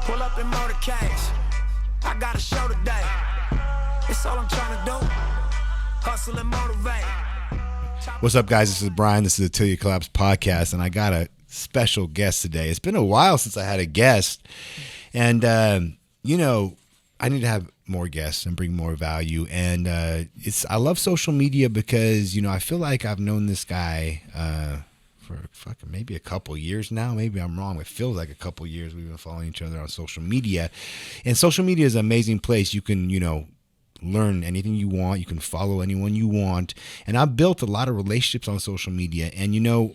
Pull up in motorcades. I got a show today. It's all I'm trying to do. Hustle and motivate. What's up, guys? This is Brian. This is the Til You Collapse Podcast, and I got a special guest today. It's been a while since I had a guest, and I need to have more guests and bring more value. And I love social media because I feel like I've known this guy for fucking maybe a couple years now. Maybe I'm wrong. It feels like a couple years we've been following each other on social media, and social media is an amazing place. You can learn anything you want. You can follow anyone you want. And I've built a lot of relationships on social media. And,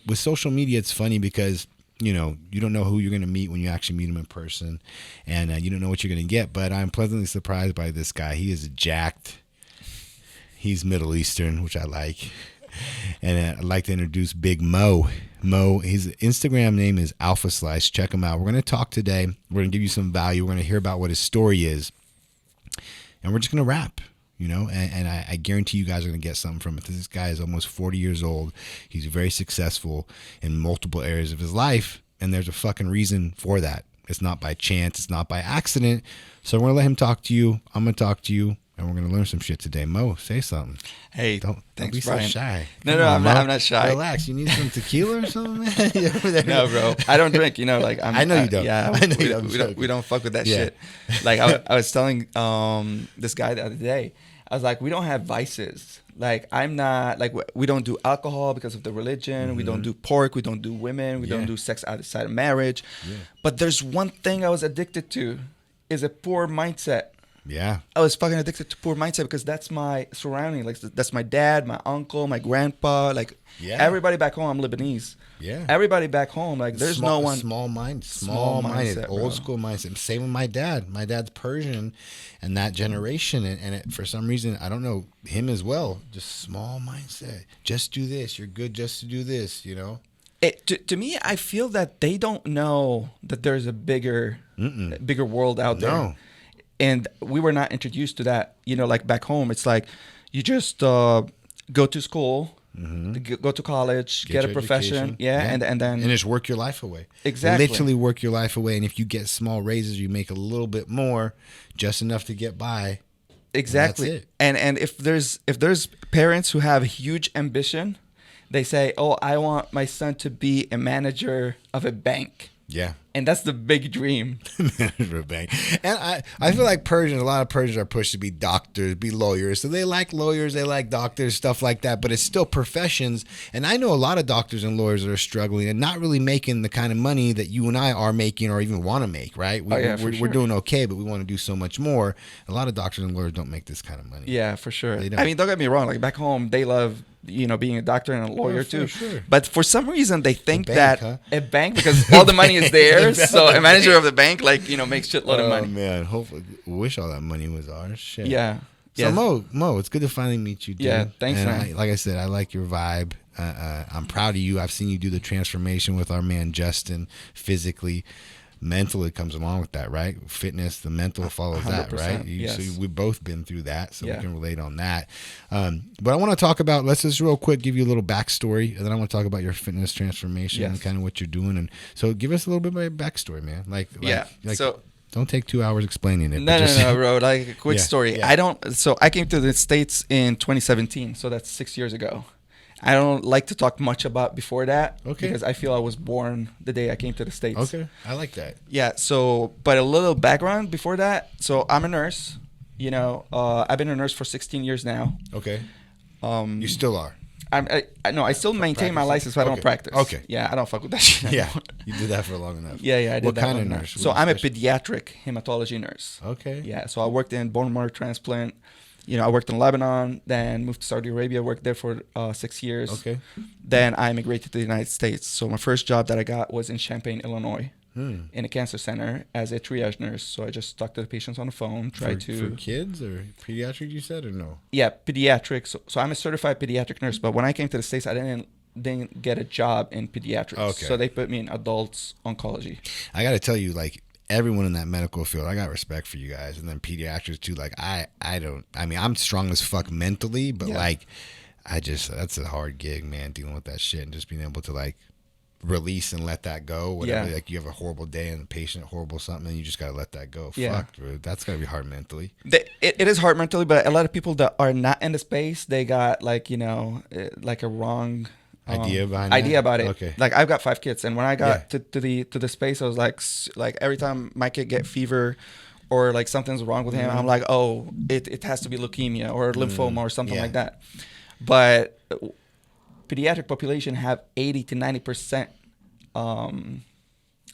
with social media, it's funny because, you don't know who you're going to meet when you actually meet them in person. And you don't know what you're going to get. But I'm pleasantly surprised by this guy. He is jacked. He's Middle Eastern, which I like. And I'd like to introduce Big Mo. Mo, his Instagram name is Alpha Slice. Check him out. We're going to talk today. We're going to give you some value. We're going to hear about what his story is. And we're just going to rap, and I guarantee you guys are going to get something from it. This guy is almost 40 years old. He's very successful in multiple areas of his life, and there's a fucking reason for that. It's not by chance. It's not by accident. So we're going to let him talk to you. I'm going to talk to you, and we're going to learn some shit today. Mo, say something. Hey, don't be Brian. so shy. No, I'm not shy. Relax. You need some tequila or something, man? No, bro. I don't drink. I know you don't. Yeah, I know you don't. We don't fuck with that shit. Like I was telling this guy the other day, I was like, we don't have vices. Like I'm not like we don't do alcohol because of the religion. Mm-hmm. We don't do pork. We don't do women. We don't do sex outside of marriage. Yeah. But there's one thing I was addicted to, is a poor mindset. Yeah, I was fucking addicted to poor mindset because that's my surrounding. Like that's my dad, my uncle, my grandpa. Like everybody back home. I'm Lebanese. Yeah, everybody back home. Like there's no one. Small minded, old school mindset. Same with my dad. My dad's Persian, and that generation. And for some reason, I don't know him as well. Just small mindset. Just do this. You're good just to do this. To me, I feel that they don't know that there's a bigger world out there. No. And we were not introduced to that, like back home. It's like you just go to school, go to college, get a profession, and then just work your life away. Exactly, literally work your life away. And if you get small raises, you make a little bit more, just enough to get by. Exactly, and that's it. And if there's parents who have huge ambition, they say, "Oh, I want my son to be a manager of a bank." Yeah. And that's the big dream. And I feel like a lot of Persians are pushed to be doctors, be lawyers. So they like lawyers, they like doctors, stuff like that. But it's still professions. And I know a lot of doctors and lawyers that are struggling and not really making the kind of money that you and I are making or even want to make, right? We're doing okay, but we want to do so much more. A lot of doctors and lawyers don't make this kind of money. Yeah, for sure. I mean, don't get me wrong. Like back home, they love being a doctor and a lawyer too. Sure. But for some reason, they think a bank, because all the money is there. So a manager of the bank, makes shitload of money. Oh man, hopefully, wish all that money was ours. Shit. Yeah. So Mo, it's good to finally meet you, dude. Yeah, thanks, man. Like I said, I like your vibe. I'm proud of you. I've seen you do the transformation with our man Justin, physically. Mentally comes along with that, right? Fitness, the mental follows that, right? Yes. So we've both been through that, so we can relate on that. But I want to talk about, let's just real quick give you a little backstory, and then I want to talk about your fitness transformation and kind of what you're doing. And so give us a little bit of your backstory, man. So don't take 2 hours explaining it. No, bro. Like a quick story. Yeah. So I came to the States in 2017, so that's 6 years ago. I don't like to talk much about before that because I feel I was born the day I came to the States. Okay, I like that. Yeah, but a little background before that. So I'm a nurse. I've been a nurse for 16 years now. Okay. You still are? I still maintain my license, but I don't practice. Okay. Yeah, I don't fuck with that shit anymore. Yeah, you did that for long enough. Yeah, I did that. What kind of nurse? So I'm a pediatric hematology nurse. Okay. Yeah, so I worked in bone marrow transplant. I worked in Lebanon, then moved to Saudi Arabia, worked there for 6 years. Okay. Then I immigrated to the United States. So my first job that I got was in Champaign, Illinois, in a cancer center as a triage nurse. So I just talked to the patients on the phone, for kids or pediatric, you said, or no? Yeah, pediatric. So I'm a certified pediatric nurse, but when I came to the States, I didn't get a job in pediatrics. Okay. So they put me in adults oncology. I got to tell you, everyone in that medical field, I got respect for you guys. And then pediatrics too. I'm strong as fuck mentally, but that's a hard gig, man, dealing with that shit and just being able to release and let that go. Whatever, Yeah. like you have a horrible day and a patient, horrible something, and you just gotta let that go. Yeah. Fuck, dude, that's gotta be hard mentally. It is hard mentally, but a lot of people that are not in the space, they got like, like a wrong Idea behind idea that? about it. Okay. Like I've got 5 kids, and when I got to the space, I was like every time my kid get fever or like something's wrong with him, I'm like, oh, it has to be leukemia or lymphoma or something like that. But pediatric population have 80 to 90%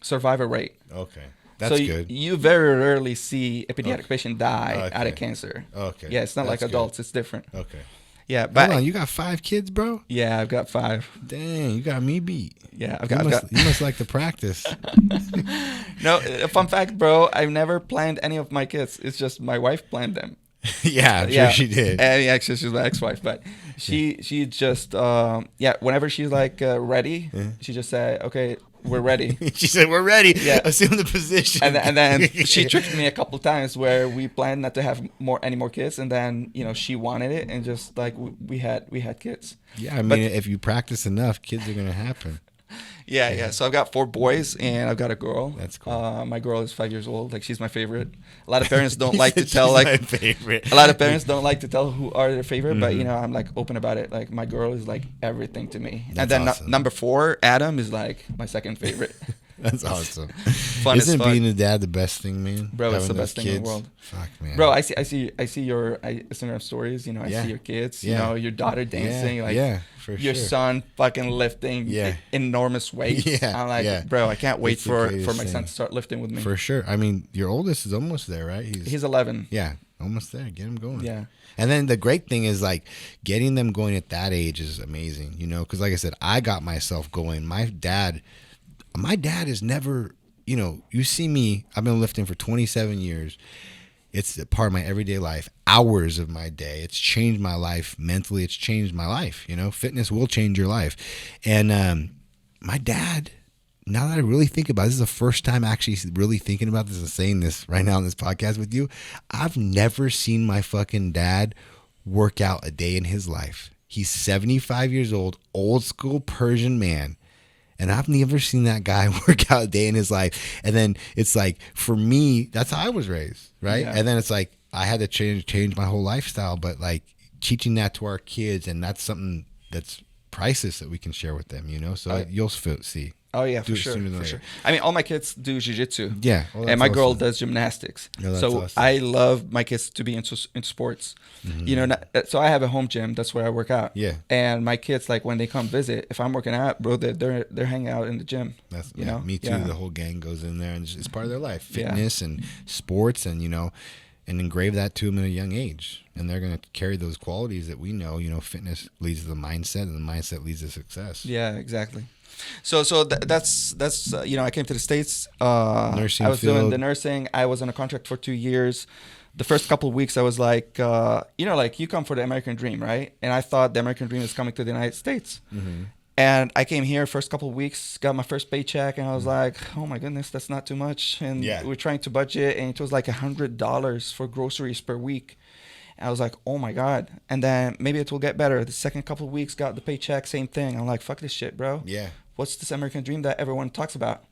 survivor rate. Okay. That's so good. You very rarely see a pediatric patient die out of cancer. Okay. Yeah, it's not That's like good. adults. It's different. Okay. Yeah, but Hold on, you got 5 kids, bro? yeah, I've got 5. Dang, you got me beat. Yeah, You must like to practice. No, fun fact, bro. I've never planned any of my kids. It's just my wife planned them. Yeah, I'm sure she did. And actually, she's my ex-wife, but she just whenever she's like ready, she just said, "Okay, we're ready." She said, "We're ready." Yeah. Assume the position. And then she tricked me a couple times where we planned not to have any more kids, and then she wanted it, and just like we had kids. Yeah, I mean, if you practice enough, kids are gonna happen. Yeah. So I've got 4 boys and I've got a girl. That's cool. My girl is 5 years old. Like she's my favorite. A lot of parents don't like to tell my like favorite. a lot of parents don't like to tell who are their favorite, but I'm like open about it. Like my girl is like everything to me. That's and then awesome. number 4, Adam, is like my second favorite. That's awesome. Fun Isn't as fuck. being a dad the best thing, man? Bro, it's Having the those best thing in the kids? world. Fuck, man. Bro, I see your Instagram stories. I Yeah. see your kids. Yeah. Your daughter dancing. Like for your sure. son fucking lifting enormous weights. Yeah, I'm like, yeah. bro, I can't wait It's the for greatest my son thing. to start lifting with me. For sure. I mean, your oldest is almost there, right? He's 11. Yeah, almost there. Get him going. Yeah. And then the great thing is like getting them going at that age is amazing, because like I said, I got myself going. My dad is never, you see me, I've been lifting for 27 years. It's a part of my everyday life, hours of my day. It's changed my life mentally. It's changed my life. Fitness will change your life. And my dad, now that I really think about it, this is the first time actually really thinking about this and saying this right now on this podcast with you. I've never seen my fucking dad work out a day in his life. He's 75 years old school Persian man. And I've never seen that guy work out a day in his life. And then it's like, for me, that's how I was raised, right? Yeah. And then it's like, I had to change my whole lifestyle. But like teaching that to our kids, and that's something that's priceless that we can share with them, So you'll see. Oh yeah, Do for it sure. sooner than For later. sure. I mean, all my kids do jiu-jitsu. Yeah. Well, And my girl awesome. does gymnastics. Yeah, that's so awesome. I love my kids to be into sports. So I have a home gym. That's where I work out. Yeah. And my kids, like when they come visit, if I'm working out, bro, they're hanging out in the gym. That's you know. me too. Yeah. The whole gang goes in there, and it's part of their life, Yeah. fitness and sports, and and engrave that to them at a young age, and they're gonna carry those qualities that we know. Fitness leads to the mindset, and the mindset leads to success. Yeah, exactly. So that's I came to the States. Nursing I was doing field. the nursing. I was on a contract for 2 years. The first couple of weeks, I was like, like you come for the American dream, right? And I thought the American dream is coming to the United States. Mm-hmm. And I came here first couple of weeks, got my first paycheck, and I was like, oh my goodness, that's not too much. And we're trying to budget, and it was like $100 for groceries per week. I was like, oh my God. And then maybe it will get better. The second couple of weeks, got the paycheck, same thing. I'm like, fuck this shit, bro. Yeah. What's this American dream that everyone talks about?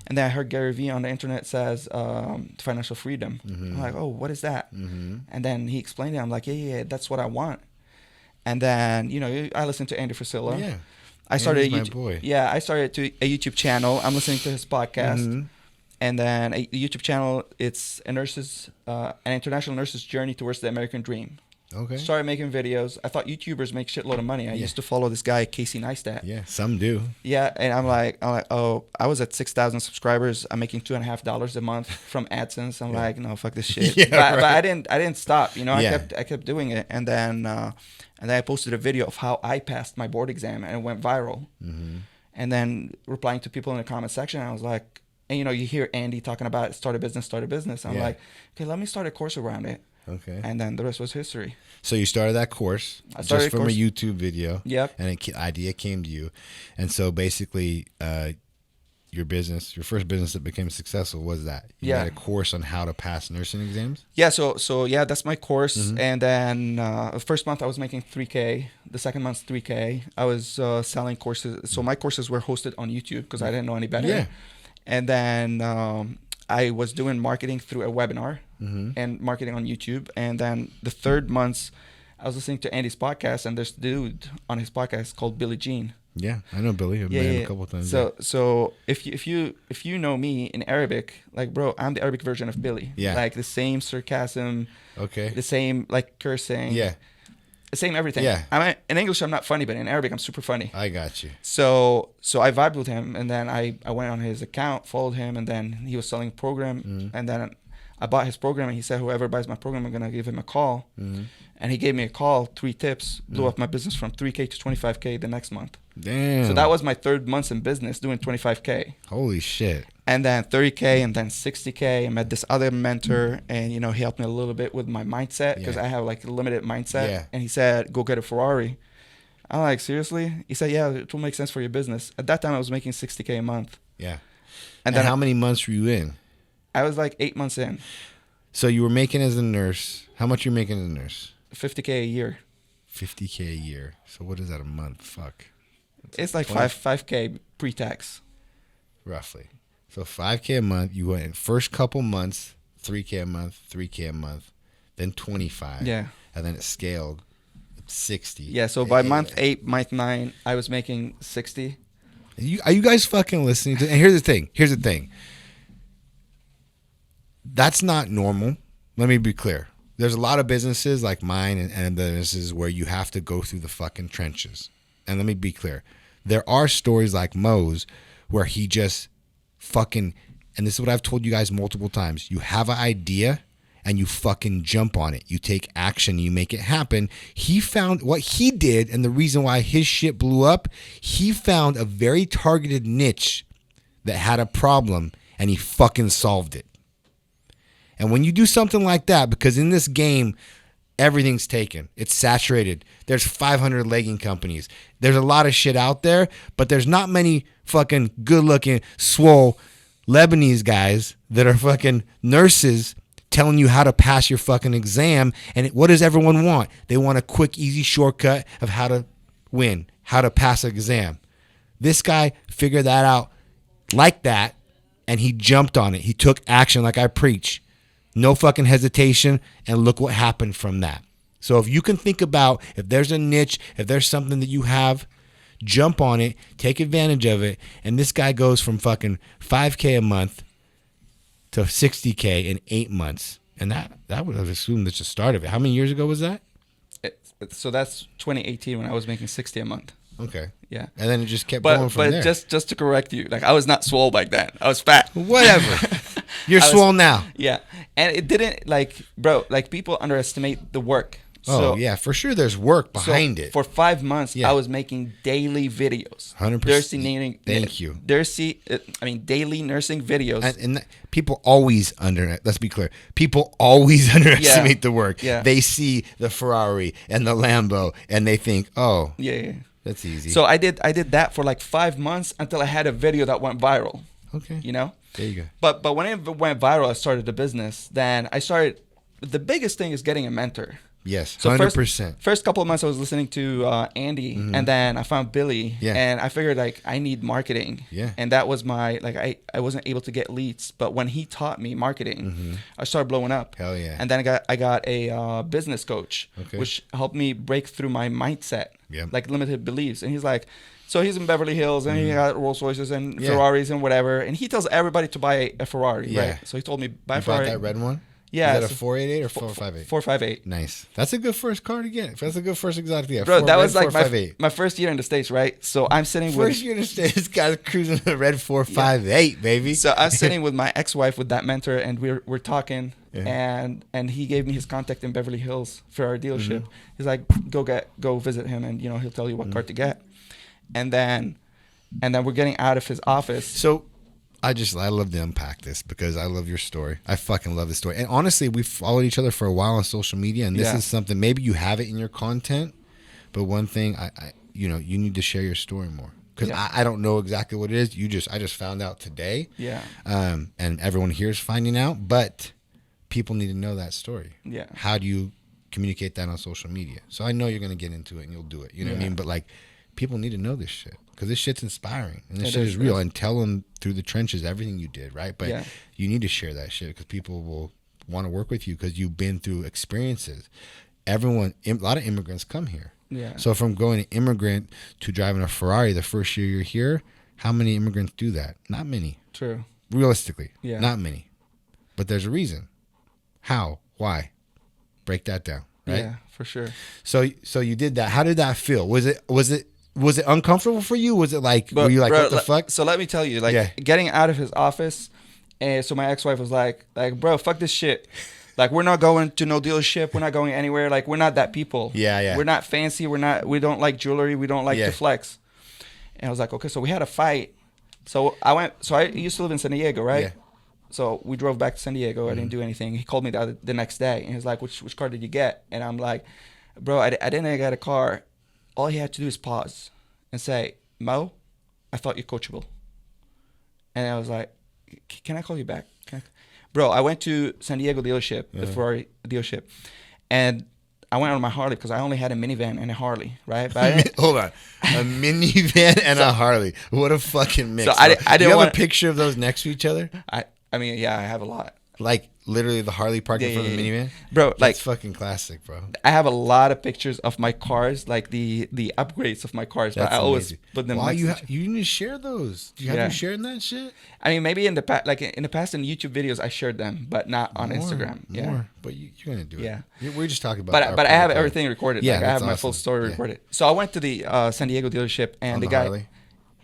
And then I heard Gary Vee on the internet says financial freedom. Mm-hmm. I'm like, oh, what is that? Mm-hmm. And then he explained it. I'm like, yeah, that's what I want. And then, I listened to Andy Frisella. Yeah. I started Andy's my boy. Yeah, I started a YouTube channel. I'm listening to his podcast. Mm-hmm. And then a YouTube channel, it's an international nurse's journey towards the American dream. Okay. Started making videos. I thought YouTubers make shitload of money. I used to follow this guy, Casey Neistat. Yeah, some do. Yeah, and I'm like, oh, I was at 6,000 subscribers. I'm making $2.50 a month from AdSense. I'm like, no, fuck this shit. But I didn't stop. I kept doing it, and then I posted a video of how I passed my board exam, and it went viral. Mm-hmm. And then replying to people in the comment section, I was like, and you hear Andy talking about start a business. I'm like, okay, let me start a course around it. Okay. And then the rest was history. So you started that course just from a YouTube video. Yep. And an idea came to you. And so basically, your business, your first business that became successful, was that you had a course on how to pass nursing exams? Yeah, so yeah, that's my course. And then the first month I was making $3K. The second month $3K. I was selling courses. So my courses were hosted on YouTube because I didn't know any better. Yeah. And then I was doing marketing through a webinar and marketing on YouTube. And then the third month I was listening to Andy's podcast, and there's a dude on his podcast called Billy Jean. Yeah, I know Billy. I've met him a couple of times. So if you know me in Arabic, like, bro, I'm the Arabic version of Billy. Yeah. Like the same sarcasm. Okay. The same like cursing. Yeah. The same everything. Yeah. In English I'm not funny, but in Arabic I'm super funny. I got you. So I vibed with him, and then I went on his account, followed him, and then he was selling a program, and then I bought his program, and he said, whoever buys my program, I'm gonna give him a call. And he gave me a call, 3 tips, blew up my business from 3K to 25K the next month. Damn. So that was my third month in business, doing 25K. Holy shit. And then 30K, and then 60K. I met this other mentor, and he helped me a little bit with my mindset, because I have like a limited mindset. Yeah. And he said, go get a Ferrari. I'm like, seriously? He said, yeah, it will make sense for your business. At that time, I was making 60K a month. Yeah. And then then how many months were you in? I was like 8 months in. So you were making as a nurse. How much you making as a nurse? 50K a year. 50K a year. So what is that a month? Fuck. It's like 5K pre-tax. Roughly. So 5K a month. You went in first couple months, 3K a month, 3K a month, then 25. Yeah. And then it scaled 60. Yeah, so by month 8, month 9, I was making 60. Are you guys fucking listening to? And here's the thing. That's not normal. Let me be clear. There's a lot of businesses like mine and businesses where you have to go through the fucking trenches. And let me be clear. There are stories like Mo's where he just fucking, and this is what I've told you guys multiple times. You have an idea and you fucking jump on it. You take action, you make it happen. He found what he did, and the reason why his shit blew up, he found a very targeted niche that had a problem, and he fucking solved it. And when you do something like that, because in this game, everything's taken. It's saturated. There's 500 legging companies. There's a lot of shit out there, but there's not many fucking good-looking, swole Lebanese guys that are fucking nurses telling you how to pass your fucking exam. And what does everyone want? They want a quick, easy shortcut of how to win, how to pass an exam. This guy figured that out like that, and he jumped on it. He took action like I preach. No fucking hesitation, and look what happened from that. So if you can think about, if there's a niche, if there's something that you have, jump on it, take advantage of it, and this guy goes from fucking 5K a month to 60K in 8 months. And that would have assumed that's the start of it. How many years ago was that? So that's 2018 when I was making 60 a month. Okay. Yeah. And then it just kept going from there. But just to correct you, like I was not swole back then. I was fat. Whatever. You're swole now. Yeah. And it didn't, like, bro, like people underestimate the work. Oh, yeah, for sure there's work behind it. For 5 months, I was making daily videos. 100%. Thank you. Daily nursing videos. And people always let's be clear, people always underestimate the work. Yeah. They see the Ferrari and the Lambo and they think, oh, yeah. That's easy. So I did that for like 5 months until I had a video that went viral. Okay. There you go. But when it went viral, I started the business. Then I started, the biggest thing is getting a mentor. Yes, so 100%. First couple of months I was listening to Andy, and then I found Billy, and I figured like I need marketing, and that was my, like I wasn't able to get leads, but when he taught me marketing, I started blowing up. Hell yeah. And then I got a business coach, which helped me break through my mindset, like limited beliefs. And he's like, so he's in Beverly Hills, and he got Rolls Royces and Ferraris and whatever, and he tells everybody to buy a Ferrari, right? So he told me, buy a Ferrari. You bought that red one? Yeah. Is that a 488 or 458? 458. Nice. That's a good first car to get. That's a good first exotic to get. Bro, that was like my first year in the States, right? So I'm sitting with... First year in the States, this guy's cruising a red 458, baby. So I'm sitting with my ex-wife with that mentor, and we're talking, and he gave me his contact in Beverly Hills for our dealership. He's like, go visit him, and he'll tell you what car to get. And then we're getting out of his office. So... I love to unpack this because I love your story. I fucking love this story. And honestly, we've followed each other for a while on social media, and this is something, maybe you have it in your content, but one thing you need to share your story more because I don't know exactly what it is. I just found out today. Yeah. And everyone here is finding out, but people need to know that story. Yeah. How do you communicate that on social media? So I know you're going to get into it and you'll do it. You know what I mean? But like, people need to know this shit because this shit's inspiring and this shit is real. And tell them through the trenches everything you did, right? But you need to share that shit because people will want to work with you because you've been through experiences. A lot of immigrants come here. Yeah. So from going to immigrant to driving a Ferrari the first year you're here, how many immigrants do that? Not many. True. Realistically, not many. But there's a reason. How? Why? Break that down, right? Yeah, for sure. So you did that. How did that feel? Was it uncomfortable for you? Was it like, were you like, what the fuck? So let me tell you, like, getting out of his office, and so my ex-wife was like, bro, fuck this shit. Like, we're not going to no dealership. We're not going anywhere. Like, we're not that people. Yeah. We're not fancy. We don't like jewelry. We don't like to flex. And I was like, okay, so we had a fight. So I used to live in San Diego, right? Yeah. So we drove back to San Diego. I didn't do anything. He called me the next day, and he was like, which car did you get? And I'm like, bro, I didn't get a car. All he had to do is pause and say, Mo, I thought you're coachable. And I was like, can I call you back? Bro, I went to San Diego dealership, the Ferrari dealership, and I went on my Harley because I only had a minivan and a Harley, right? But hold on, a minivan and a Harley. What a fucking mix! So I didn't do you have a picture of those next to each other? I mean, yeah, I have a lot. Like literally the Harley parked in front of the minivan? Bro, that's fucking classic, bro. I have a lot of pictures of my cars, like the upgrades of my cars, but I always put them next to each other. You need to share those. Do you have you sharing that shit? I mean, maybe in the past, like in the past in YouTube videos, I shared them, but not on Instagram. Yeah. But you're going to do it. Yeah. We're just talking about But I have everything recorded. Yeah, like, I have my full story recorded. So I went to the San Diego dealership, and on the guy... Harley?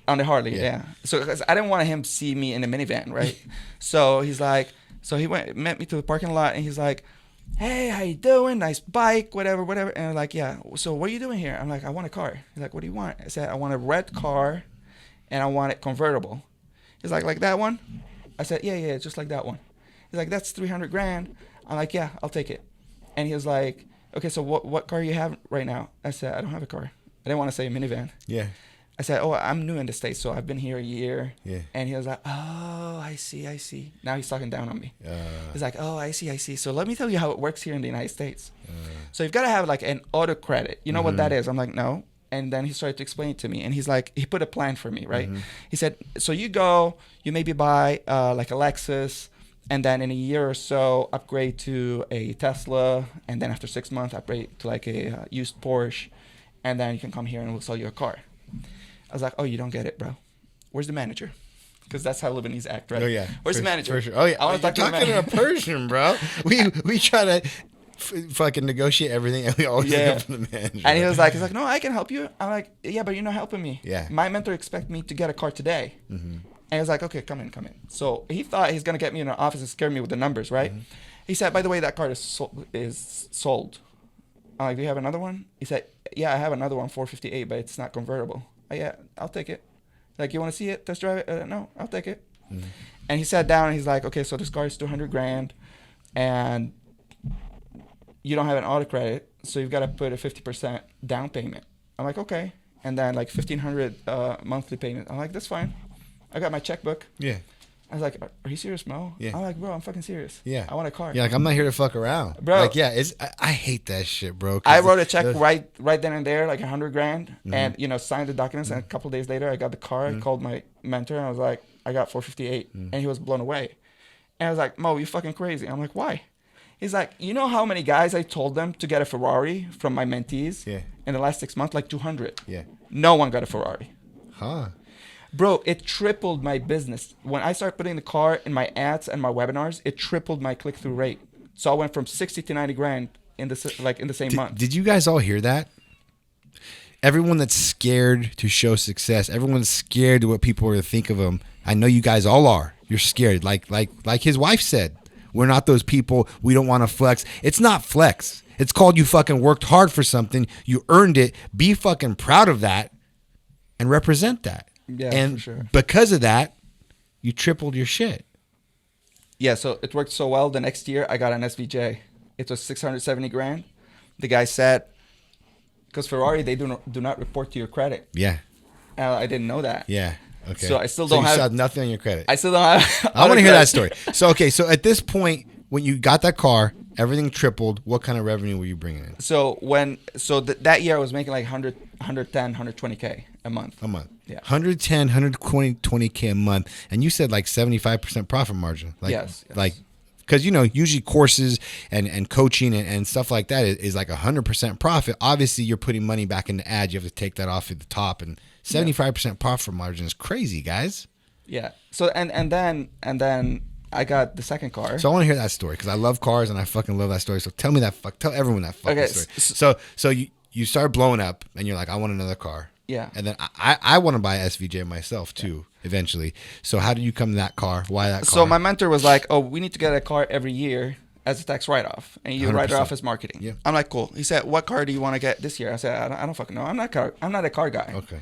On the Harley, yeah. So cause I didn't want him to see me in a minivan, right? So he's like... So he met me to the parking lot, and he's like, hey, how you doing? Nice bike, whatever. And I'm like, yeah. So what are you doing here? I'm like, I want a car. He's like, what do you want? I said, I want a red car, and I want it convertible. He's like that one? I said, yeah, just like that one. He's like, that's $300,000. I'm like, yeah, I'll take it. And he was like, okay, so what car you have right now? I said, I don't have a car. I didn't want to say a minivan. Yeah. I said, oh, I'm new in the States, so I've been here a year. Yeah. And he was like, oh, I see. Now he's talking down on me. He's like, oh, I see. So let me tell you how it works here in the United States. So you've got to have like an auto credit. You know what that is? I'm like, no. And then he started to explain it to me. And he's like, he put a plan for me, right? He said, so you maybe buy like a Lexus, and then in a year or so, upgrade to a Tesla. And then after 6 months, upgrade to like a used Porsche. And then you can come here and we'll sell you a car. I was like, oh, you don't get it, bro. Where's the manager? Because that's how Lebanese act, right? Oh, yeah. Where's the manager? For sure. Oh, yeah. I want to talk to the manager. You're talking to a Persian, bro. We try to fucking negotiate everything, and we always go for the manager. And he was like, no, I can help you. I'm like, yeah, but you're not helping me. Yeah. My mentor expects me to get a car today. And he was like, okay, come in. So he thought he's going to get me in an office and scare me with the numbers, right? He said, by the way, that car is sold. I'm like, do you have another one? He said, yeah, I have another one, 458, but it's not convertible. Yeah, I'll take it. Like, you want to see it? Test drive it? No, I'll take it. And he sat down and he's like, okay, so this car is $200,000 and you don't have an auto credit, so you've got to put a 50% down payment. I'm like, okay. And then like $1,500 monthly payment. I'm like, that's fine. I got my checkbook. Yeah. I was like, are you serious, Mo? Yeah. I'm like, bro, I'm fucking serious. Yeah. I want a car. Yeah, like, I'm not here to fuck around. Bro. Like, yeah, I hate that shit, bro. I wrote a check right then and there, like $100,000, and, signed the documents, and a couple of days later, I got the car. I called my mentor, and I was like, I got 458, and he was blown away. And I was like, Mo, you fucking crazy. I'm like, why? He's like, you know how many guys I told them to get a Ferrari from my mentees in the last 6 months? Like 200. Yeah. No one got a Ferrari. Huh. Bro, it tripled my business. When I started putting the car in my ads and my webinars, it tripled my click-through rate. So I went from 60 to 90 grand in the same month. Did you guys all hear that? Everyone that's scared to show success, everyone's scared to what people are going to think of them. I know you guys all are. You're scared. Like his wife said, we're not those people. We don't want to flex. It's not flex. It's called you fucking worked hard for something. You earned it. Be fucking proud of that and represent that. Yeah, and for sure. Because of that, you tripled your shit. Yeah, so it worked so well. The next year, I got an SVJ. It was 670 grand. The guy said, because Ferrari, they do not report to your credit. Yeah. I didn't know that. Yeah. Okay. So I still don't you have still have nothing on your credit. I still don't have. I want to hear that story. So at this point, when you got that car, everything tripled. What kind of revenue were you bringing in? So that year I was making like 110, 120K a month. A month. Yeah. 110, 120K a month. And you said like 75% profit margin. Like, Yes. Like, because, usually courses and coaching and stuff like that is like 100% profit. Obviously, you're putting money back into ads. You have to take that off at the top. And 75% profit margin is crazy, guys. Yeah. So and then I got the second car. So I want to hear that story because I love cars and I fucking love that story. So tell me tell everyone that fucking story. So you start blowing up and you're like, I want another car. Yeah. And then I want to buy a SVJ myself too, eventually. So how did you come to that car? Why that car? So my mentor was like, oh, we need to get a car every year as a tax write-off. And you write it off as marketing. Yeah. I'm like, cool. He said, what car do you want to get this year? I said, I don't fucking know. I'm not a car guy. Okay.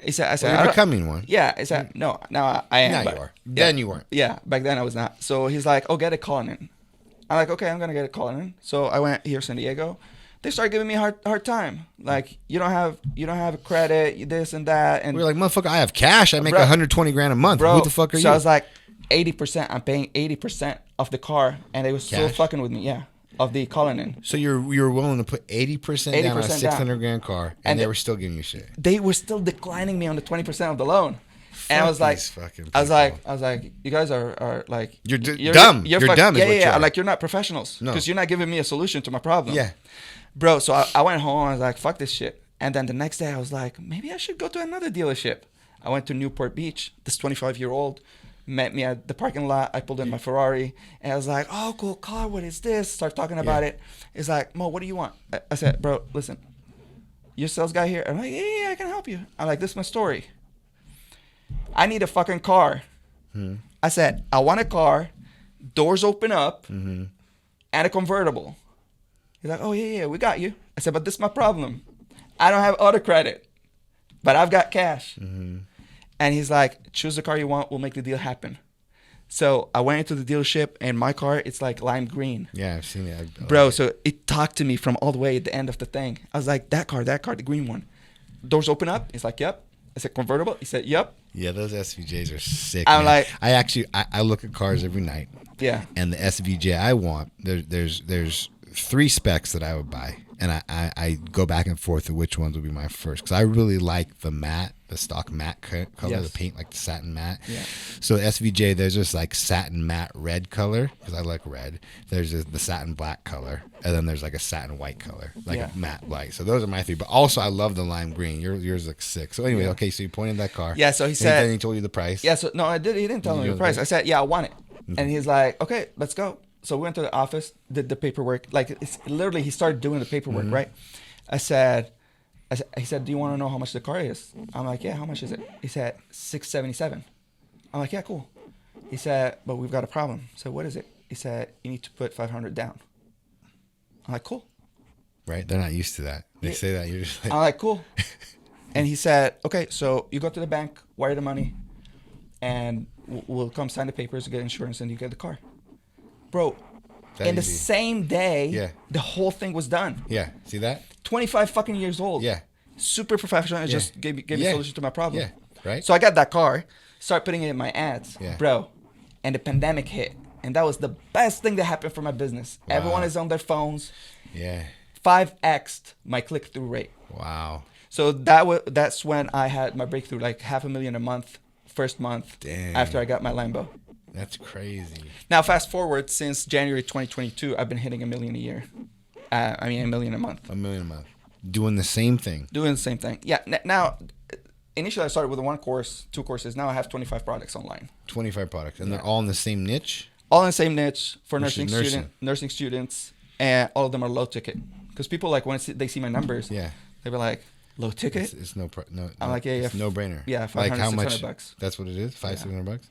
He said, I said, you're becoming one. Yeah. I said, no, now I am. Now you are. Then you weren't. Yeah. Back then I was not. So he's like, oh, get a Cullinan. I'm like, okay, I'm going to get a Cullinan. So I went here, San Diego. They started giving me a hard time. Like, you don't have a credit, this and that. And we're like, motherfucker, I have cash. I make 120 grand a month. Bro, who the fuck are you? So I was like, 80%. I'm paying 80% of the car. And they was still fucking with me. Yeah. Of the Cullinan. So you were willing to put 80% down on a 600 grand car, and they were still giving you shit. They were still declining me on the 20% of the loan. Fuck, and I was like, you guys are like, you're dumb. You're dumb. Yeah. Like, you're not professionals because you're not giving me a solution to my problem. Yeah, bro. So I went home. I was like, fuck this shit. And then the next day I was like, maybe I should go to another dealership. I went to Newport Beach. This 25-year-old met me at the parking lot. I pulled in my Ferrari and I was like, oh, cool car. What is this? Start talking about it. It's like, Mo, what do you want? I said, bro, listen, you're sales guy here. I'm like, yeah, I can help you. I'm like, this is my story. I need a fucking car. I said, I want a car, doors open up, and a convertible. He's like, oh, yeah, we got you. I said, but this is my problem. I don't have auto credit, but I've got cash. And he's like, choose the car you want. We'll make the deal happen. So I went into the dealership, and my car, it's like lime green. Yeah, I've seen it. Bro, so it talked to me from all the way at the end of the thing. I was like, that car, the green one. Doors open up. He's like, yep. I said, convertible? He said, yep. Yeah, those SVJs are sick. I'm like, I look at cars every night. Yeah. And the SVJ I want, there's 3 specs that I would buy. And I go back and forth to which ones would be my first. Because I really like the stock matte color, the paint, like the satin matte. Yeah. So SVJ, there's this like satin matte red color, because I like red. There's the satin black color. And then there's like a satin white color, like a matte white. So those are my 3. But also, I love the lime green. Yours looks sick. So anyway, okay, so you pointed that car. Yeah, so he said. Then he told you the price. Yeah, so no, I did. He didn't tell me the price. I said, yeah, I want it. And he's like, okay, let's go. So we went to the office, did the paperwork. Like, it's literally, he started doing the paperwork, right? He said, do you want to know how much the car is? I'm like, yeah, how much is it? He said, $677. I'm like, yeah, cool. He said, but we've got a problem. So what is it? He said, you need to put $500 down. I'm like, cool. Right? They're not used to that. They say that. You're just like... I'm like, cool. And he said, okay, so you go to the bank, wire the money, and we'll come sign the papers, get insurance, and you get the car. Bro, in the same day, the whole thing was done. Yeah, see that? 25 fucking years old. Yeah. Super professional. And just gave me a solution to my problem. Yeah, right? So I got that car, started putting it in my ads. Yeah. Bro, and the pandemic hit. And that was the best thing that happened for my business. Wow. Everyone is on their phones. Yeah. 5x'd my click-through rate. Wow. So that's when I had my breakthrough, like $500,000 a month, first month. Damn. After I got my Lambo. That's crazy. Now, fast forward, since January 2022, I've been hitting $1 million a year. $1 million a month. $1 million a month. Doing the same thing. Doing the same thing. Yeah. Now, initially I started with 1 course, 2 courses. Now I have 25 products online. 25 products. And they're all in the same niche? All in the same niche for nursing students. And all of them are low ticket. Because people, like, when they see my numbers, they be like, low ticket? It's no. I'm like, yeah. It's no brainer. Yeah, $500, like how much? $600. That's what it is? $500-$600?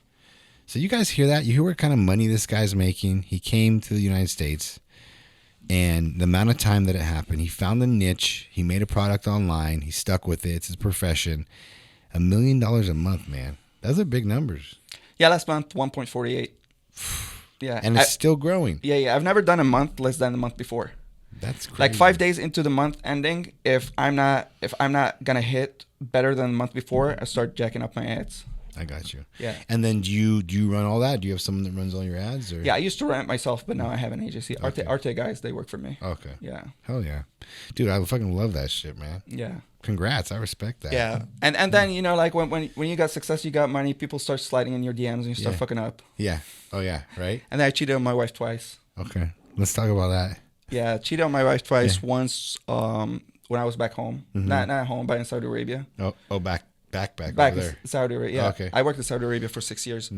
So you guys hear that? You hear what kind of money this guy's making? He came to the United States, and the amount of time that it happened, he found a niche. He made a product online. He stuck with it. It's his profession. $1 million a month, man. Those are big numbers. Yeah, last month, 1.48. Yeah. And it's still growing. Yeah. I've never done a month less than the month before. That's crazy. Like 5 days into the month ending, if I'm not gonna hit better than the month before, I start jacking up my ads. I got you. Yeah. And then do you run all that? Do you have someone that runs all your ads? Or? Yeah, I used to run it myself, but now I have an agency. Okay. Arte guys, they work for me. Okay. Yeah. Hell yeah. Dude, I fucking love that shit, man. Yeah. Congrats. I respect that. Yeah. And then, you know, like when you got success, you got money, people start sliding in your DMs and you start fucking up. Yeah. Oh, yeah. Right? And then I cheated on my wife twice. Okay. Let's talk about that. Yeah, cheated on my wife twice. Once when I was back home. Not at home, but in Saudi Arabia. Oh, back Back over in there. Saudi Arabia. Yeah. Okay. I worked in Saudi Arabia for 6 years.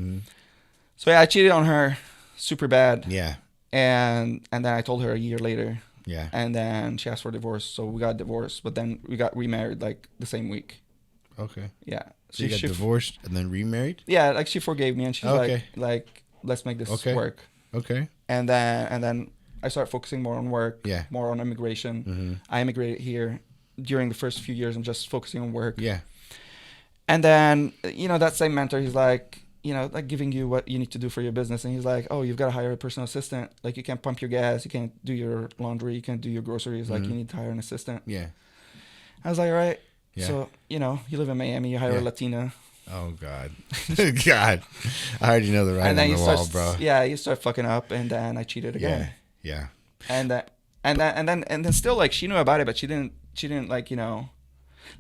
So yeah, I cheated on her super bad. Yeah. And then I told her a year later. Yeah. And then she asked for divorce. So we got divorced, but then we got remarried like the same week. Okay. Yeah. So you got divorced and then remarried? Yeah, like she forgave me and she's Okay. like let's make this Okay. work. Okay. And then I started focusing more on work, Yeah. more on immigration. I immigrated here during the first few years. I'm just focusing on work. Yeah. And then, you know, that same mentor, he's like, you know, like giving you what you need to do for your business. And he's like, oh, you've got to hire a personal assistant. Like you can't pump your gas. You can't do your laundry. You can't do your groceries. Like you need to hire an assistant. Yeah. I was like, all right. Yeah. So, you know, you live in Miami, you hire a Latina. Oh, God. God. I already know the writing on the wall, bro. Yeah, you start fucking up. And then I cheated again. Yeah. And then still like she knew about it, but she didn't like, you know,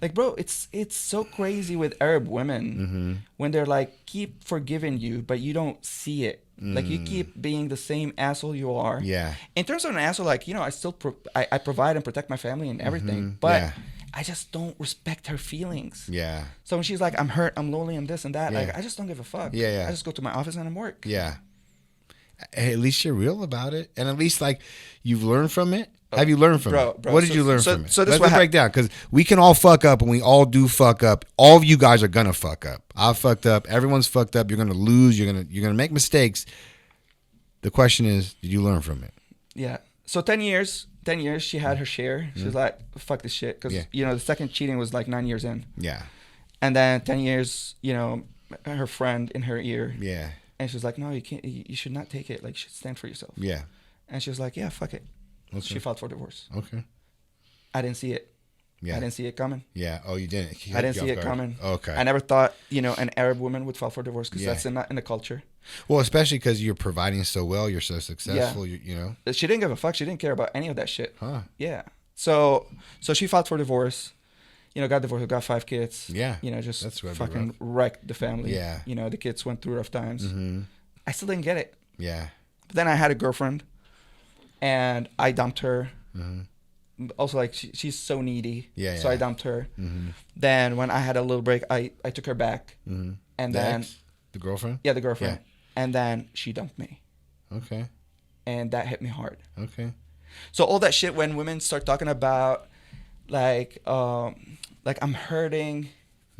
like, bro, it's so crazy with Arab women when they're like keep forgiving you, but you don't see it. Like you keep being the same asshole you are. Yeah. In terms of an asshole, like, you know, I still I provide and protect my family and everything, but I just don't respect her feelings. Yeah. So when she's like, I'm hurt, I'm lonely, I'm this and that, Yeah. like I just don't give a fuck. Yeah. I just go to my office and I'm work. Yeah. Hey, at least you're real about it, and at least like you've learned from it. Have you learned from it? Bro, What did you learn from it? So this Let's break down, because we can all fuck up, and we all do fuck up. All of you guys are gonna fuck up. I fucked up. Everyone's fucked up. You're gonna lose. You're gonna make mistakes. The question is, did you learn from it? Yeah. So 10 years, she had her share. She's like, fuck this shit. Because, you know, the second cheating was like 9 years in. Yeah. And then 10 years, you know, her friend in her ear. Yeah. And she's like, no, you can't, you should not take it. Like, you should stand for yourself. Yeah. And she was like, yeah, fuck it. Okay. She filed for divorce. Okay. I didn't see it. Yeah. I didn't see it coming. Yeah. Oh, you didn't. I didn't see it coming. Okay. I never thought, you know, an Arab woman would file for divorce because that's not in the culture. Well, especially because you're providing so well, you're so successful. Yeah. You know. She didn't give a fuck. She didn't care about any of that shit. Huh. Yeah. So she filed for divorce. You know, got divorced, got 5 kids. Yeah. You know, just That's fucking wrecked the family. Yeah. You know, the kids went through rough times. I still didn't get it. Yeah. But then I had a girlfriend, and I dumped her. Also, like, she's so needy. Yeah. So I dumped her. Then when I had a little break, I took her back. And then the girlfriend? Yeah, the girlfriend. Yeah. And then she dumped me. Okay. And that hit me hard. Okay. So all that shit, when women start talking about like I'm hurting,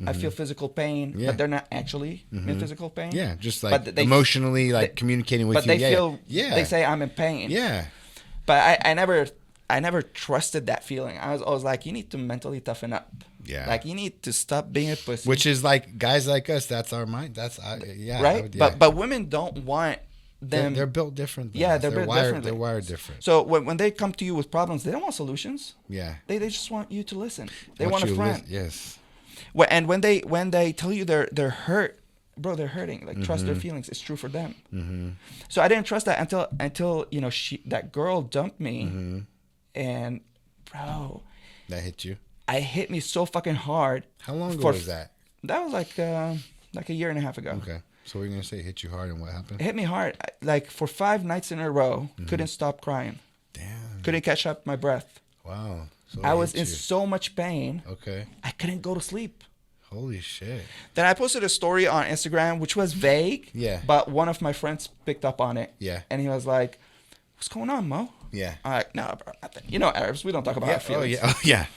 I feel physical pain, but they're not actually in physical pain. Yeah, just like But they, emotionally, like communicating with but you. But they feel, they say I'm in pain. Yeah. But I never trusted that feeling. I was like, you need to mentally toughen up. Yeah. Like, you need to stop being a pussy. Which is like guys like us. That's our mind. That's right. But women don't want them. They're built different. Yeah, they're built wired, differently. They're wired different. So when they come to you with problems, they don't want solutions. Yeah. They just want you to listen. They want a friend. Yes. And when they tell you they're hurt, bro, they're hurting. Like, trust their feelings. It's true for them. So I didn't trust that until you know, that girl dumped me, and bro, that hit you. It hit me so fucking hard. How long ago was that? That was like a year and a half ago. Okay. So what are you gonna say? It hit you hard, and what happened? It hit me hard. Like, for 5 nights in a row, couldn't stop crying. Damn. Couldn't catch up my breath. Wow. So I was in so much pain. Okay. I couldn't go to sleep. Holy shit. Then I posted a story on Instagram, which was vague. Yeah. But one of my friends picked up on it. Yeah. And he was like, "What's going on, Mo?" Yeah. I'm like, "No, bro, nothing." You know, Arabs, we don't talk about our feelings. Oh yeah.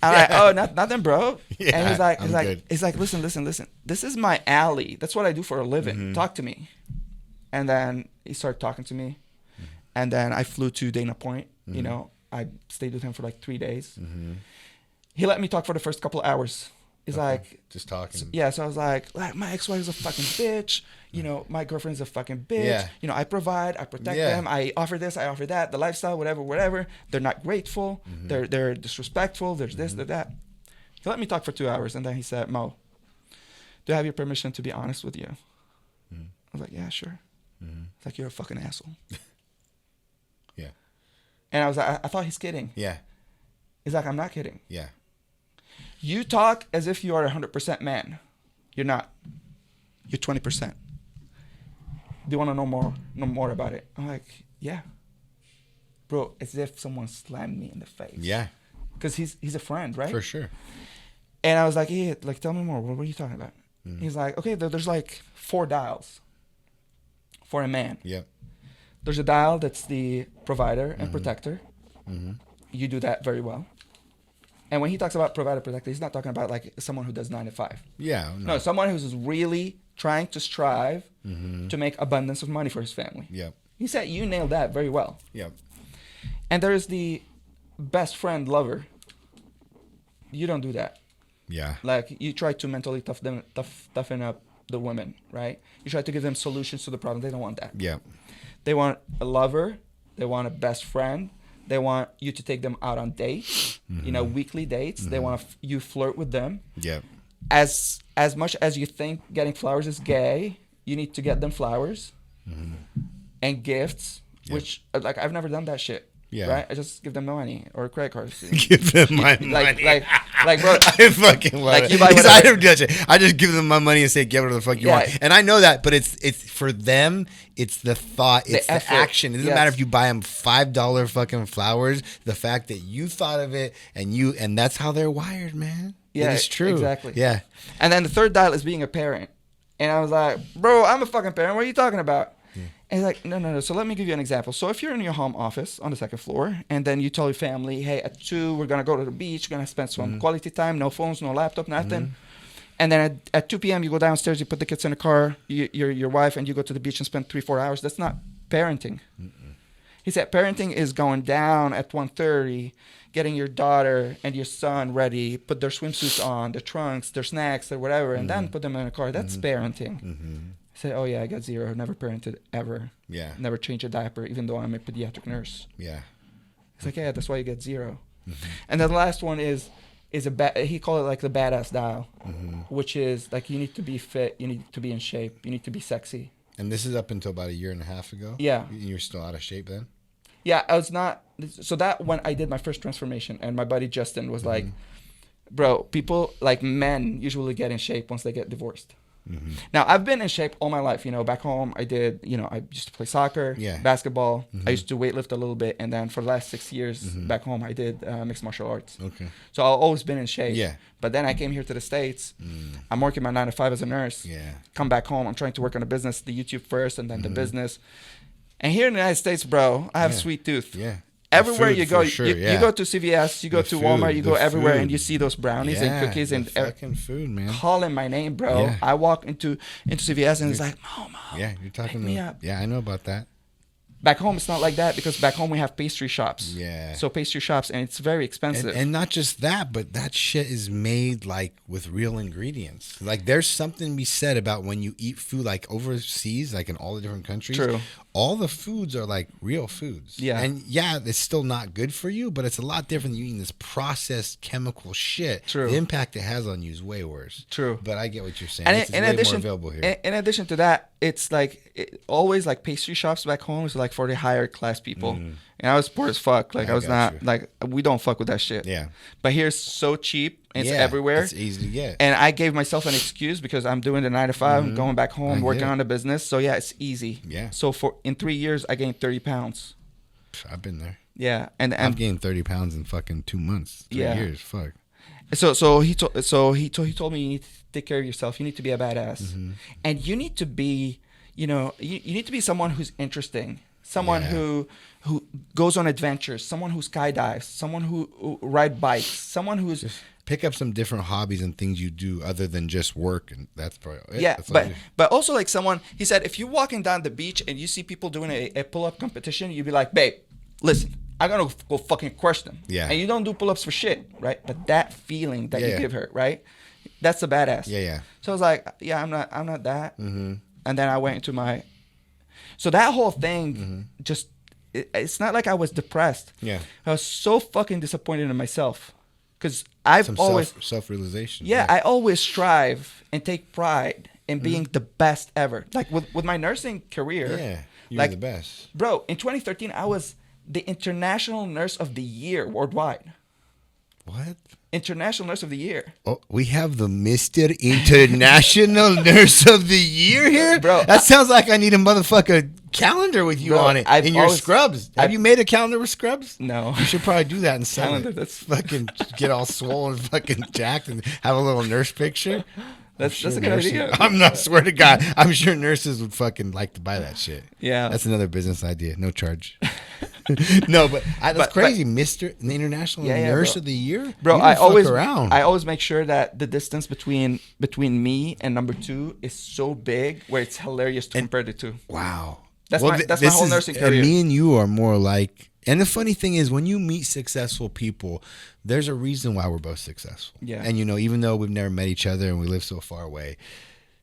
I'm like, "Oh, nothing, bro." Yeah, and good. he's like, listen. This is my alley. That's what I do for a living. Talk to me. And then he started talking to me, and then I flew to Dana Point. You know, I stayed with him for like 3 days. He let me talk for the first couple of hours. He's like, just talking. Yeah, so I was like, my ex-wife is a fucking bitch. You know, my girlfriend's a fucking bitch. Yeah. You know, I provide, I protect them. I offer this, I offer that. The lifestyle, whatever. They're not grateful. They're disrespectful. There's this, there's that. He let me talk for 2 hours, and then he said, Mo, do I have your permission to be honest with you? I was like, yeah, sure. It's like, you're a fucking asshole. Yeah. And I was like, I thought he's kidding. Yeah. He's like, I'm not kidding. Yeah. You talk as if you are 100% man. You're not. You're 20%. Do you want to know more about it? I'm like, yeah. Bro, as if someone slammed me in the face. Yeah. Because he's a friend, right? For sure. And I was like, hey, like, tell me more. What are you talking about? He's like, okay, there's like 4 dials for a man. Yep. There's a dial that's the provider and protector. You do that very well. And when he talks about provider protector, he's not talking about like someone who does 9 to 5. Yeah. No, someone who's really trying to strive to make abundance of money for his family. Yep. He said you nailed that very well. Yep. And there is the best friend lover. You don't do that. Yeah. Like, you try to mentally toughen up the women, right? You try to give them solutions to the problem. They don't want that. Yep. They want a lover. They want a best friend. They want you to take them out on dates, you know, weekly dates. They want you flirt with them. Yep. As much as you think getting flowers is gay, you need to get them flowers and gifts, which, like, I've never done that shit. Yeah. Right? I just give them money or credit cards. Give them my money. Like, bro. I fucking love like, it. you buy Because I whatever. don't judge it. I just give them my money and say, get whatever the fuck you want. And I know that, but it's for them, it's the thought, it's the action. It doesn't matter if you buy them $5 fucking flowers. The fact that you thought of it and that's how they're wired, man. Yeah, it's true. Exactly. Yeah. And then the third dial is being a parent. And I was like, bro, I'm a fucking parent. What are you talking about? And he's like, no. So let me give you an example. So if you're in your home office on the 2nd floor, and then you tell your family, hey, at 2, we're going to go to the beach. We're going to spend some quality time. No phones, no laptop, nothing. And then at 2 p.m., you go downstairs, you put the kids in the car, your wife, and you go to the beach and spend 3-4 hours. That's not parenting. He said parenting is going down at 1:30, getting your daughter and your son ready, put their swimsuits on, their trunks, their snacks, or whatever, and then put them in a car. That's parenting. I said, oh, yeah, I got 0. Never parented ever. Yeah. Never changed a diaper, even though I'm a pediatric nurse. Yeah. He's like, yeah, that's why you get 0. And then the last one is he called it like the badass dial, which is like, you need to be fit, you need to be in shape, you need to be sexy. And this is up until about 1.5 years ago? Yeah. You're still out of shape then? Yeah, I was not. So that when I did my first transformation, and my buddy Justin was like, bro, people, like, men usually get in shape once they get divorced. Now, I've been in shape all my life. You know, back home, I used to play soccer, basketball. I used to weightlift a little bit. And then for the last 6 years back home, I did mixed martial arts. Okay. So I've always been in shape. Yeah. But then I came here to the States. I'm working my 9 to 5 as a nurse. Yeah. Come back home. I'm trying to work on a business, the YouTube first, and then the business. And here in the United States, bro, I have a sweet tooth. Yeah. Everywhere food, you go, sure, you go to CVS, you go to Walmart, you go everywhere, and you see those brownies and cookies and fucking food, man. Calling my name, bro. Yeah. I walk into CVS and it's like, Mom, yeah, you're talking pick me up. Yeah, I know about that. Back home, it's not like that because back home we have pastry shops. Yeah. So pastry shops, and it's very expensive. And not just that, but that shit is made like with real ingredients. Like, there's something to be said about when you eat food like overseas, like in all the different countries. True. All the foods are like real foods. Yeah. And yeah, it's still not good for you, but it's a lot different than you eating this processed chemical shit. True. The impact it has on you is way worse. True. But I get what you're saying. And It's way more available here. in addition to that, it's like always like pastry shops back home is like for the higher class people. And I was poor as fuck. Like, I was not, like, we don't fuck with that shit. Yeah. But here it's so cheap. It's everywhere. It's easy to get. And I gave myself an excuse because I'm doing the 9 to 5, I'm going back home, working on the business. So yeah, it's easy. Yeah. So in 3 years, I gained 30 pounds. I've been there. Yeah. And I've gained 30 pounds in fucking 2 months. 3 years. Fuck. So he told me, you need to take care of yourself. You need to be a badass. And you need to be, you need to be someone who's interesting. Someone who goes on adventures, someone who skydives, someone who ride bikes, someone who's just pick up some different hobbies and things you do other than just work, and that's probably it. Yeah, That's but also like someone, he said, if you're walking down the beach and you see people doing a pull-up competition, you'd be like, babe, listen, I gotta go fucking crush them. Yeah. And you don't do pull-ups for shit, right? But that feeling that you give her, right? That's a badass. Yeah. So I was like, yeah, I'm not that. Mm-hmm. And then I went into so that whole thing just, it's not like I was depressed. Yeah. I was so fucking disappointed in myself. Because I've always... Self-realization. Yeah, I always strive and take pride in being the best ever. Like with my nursing career. Yeah, you're like, the best. Bro, in 2013, I was the International Nurse of the Year worldwide. What? International Nurse of the Year. Oh, we have the Mr. International Nurse of the Year here? Bro, that sounds like I need a motherfucker calendar with you bro, on it. In your scrubs. Have you made a calendar with scrubs? No. You should probably do that and sell Calendar, it. that's... Fucking get all swollen, fucking jacked, and have a little nurse picture. That's a good idea. I'm not, swear to God. I'm sure nurses would fucking like to buy that shit. Yeah. That's another business idea. No charge. No, but that's crazy. Mr. International Nurse of the Year? Bro, I always make sure that the distance between me and number 2 is so big where it's hilarious to compare the two. Wow. That's my whole nursing career. Me and you are more like... And the funny thing is, when you meet successful people, there's a reason why we're both successful. Yeah. And, even though we've never met each other and we live so far away,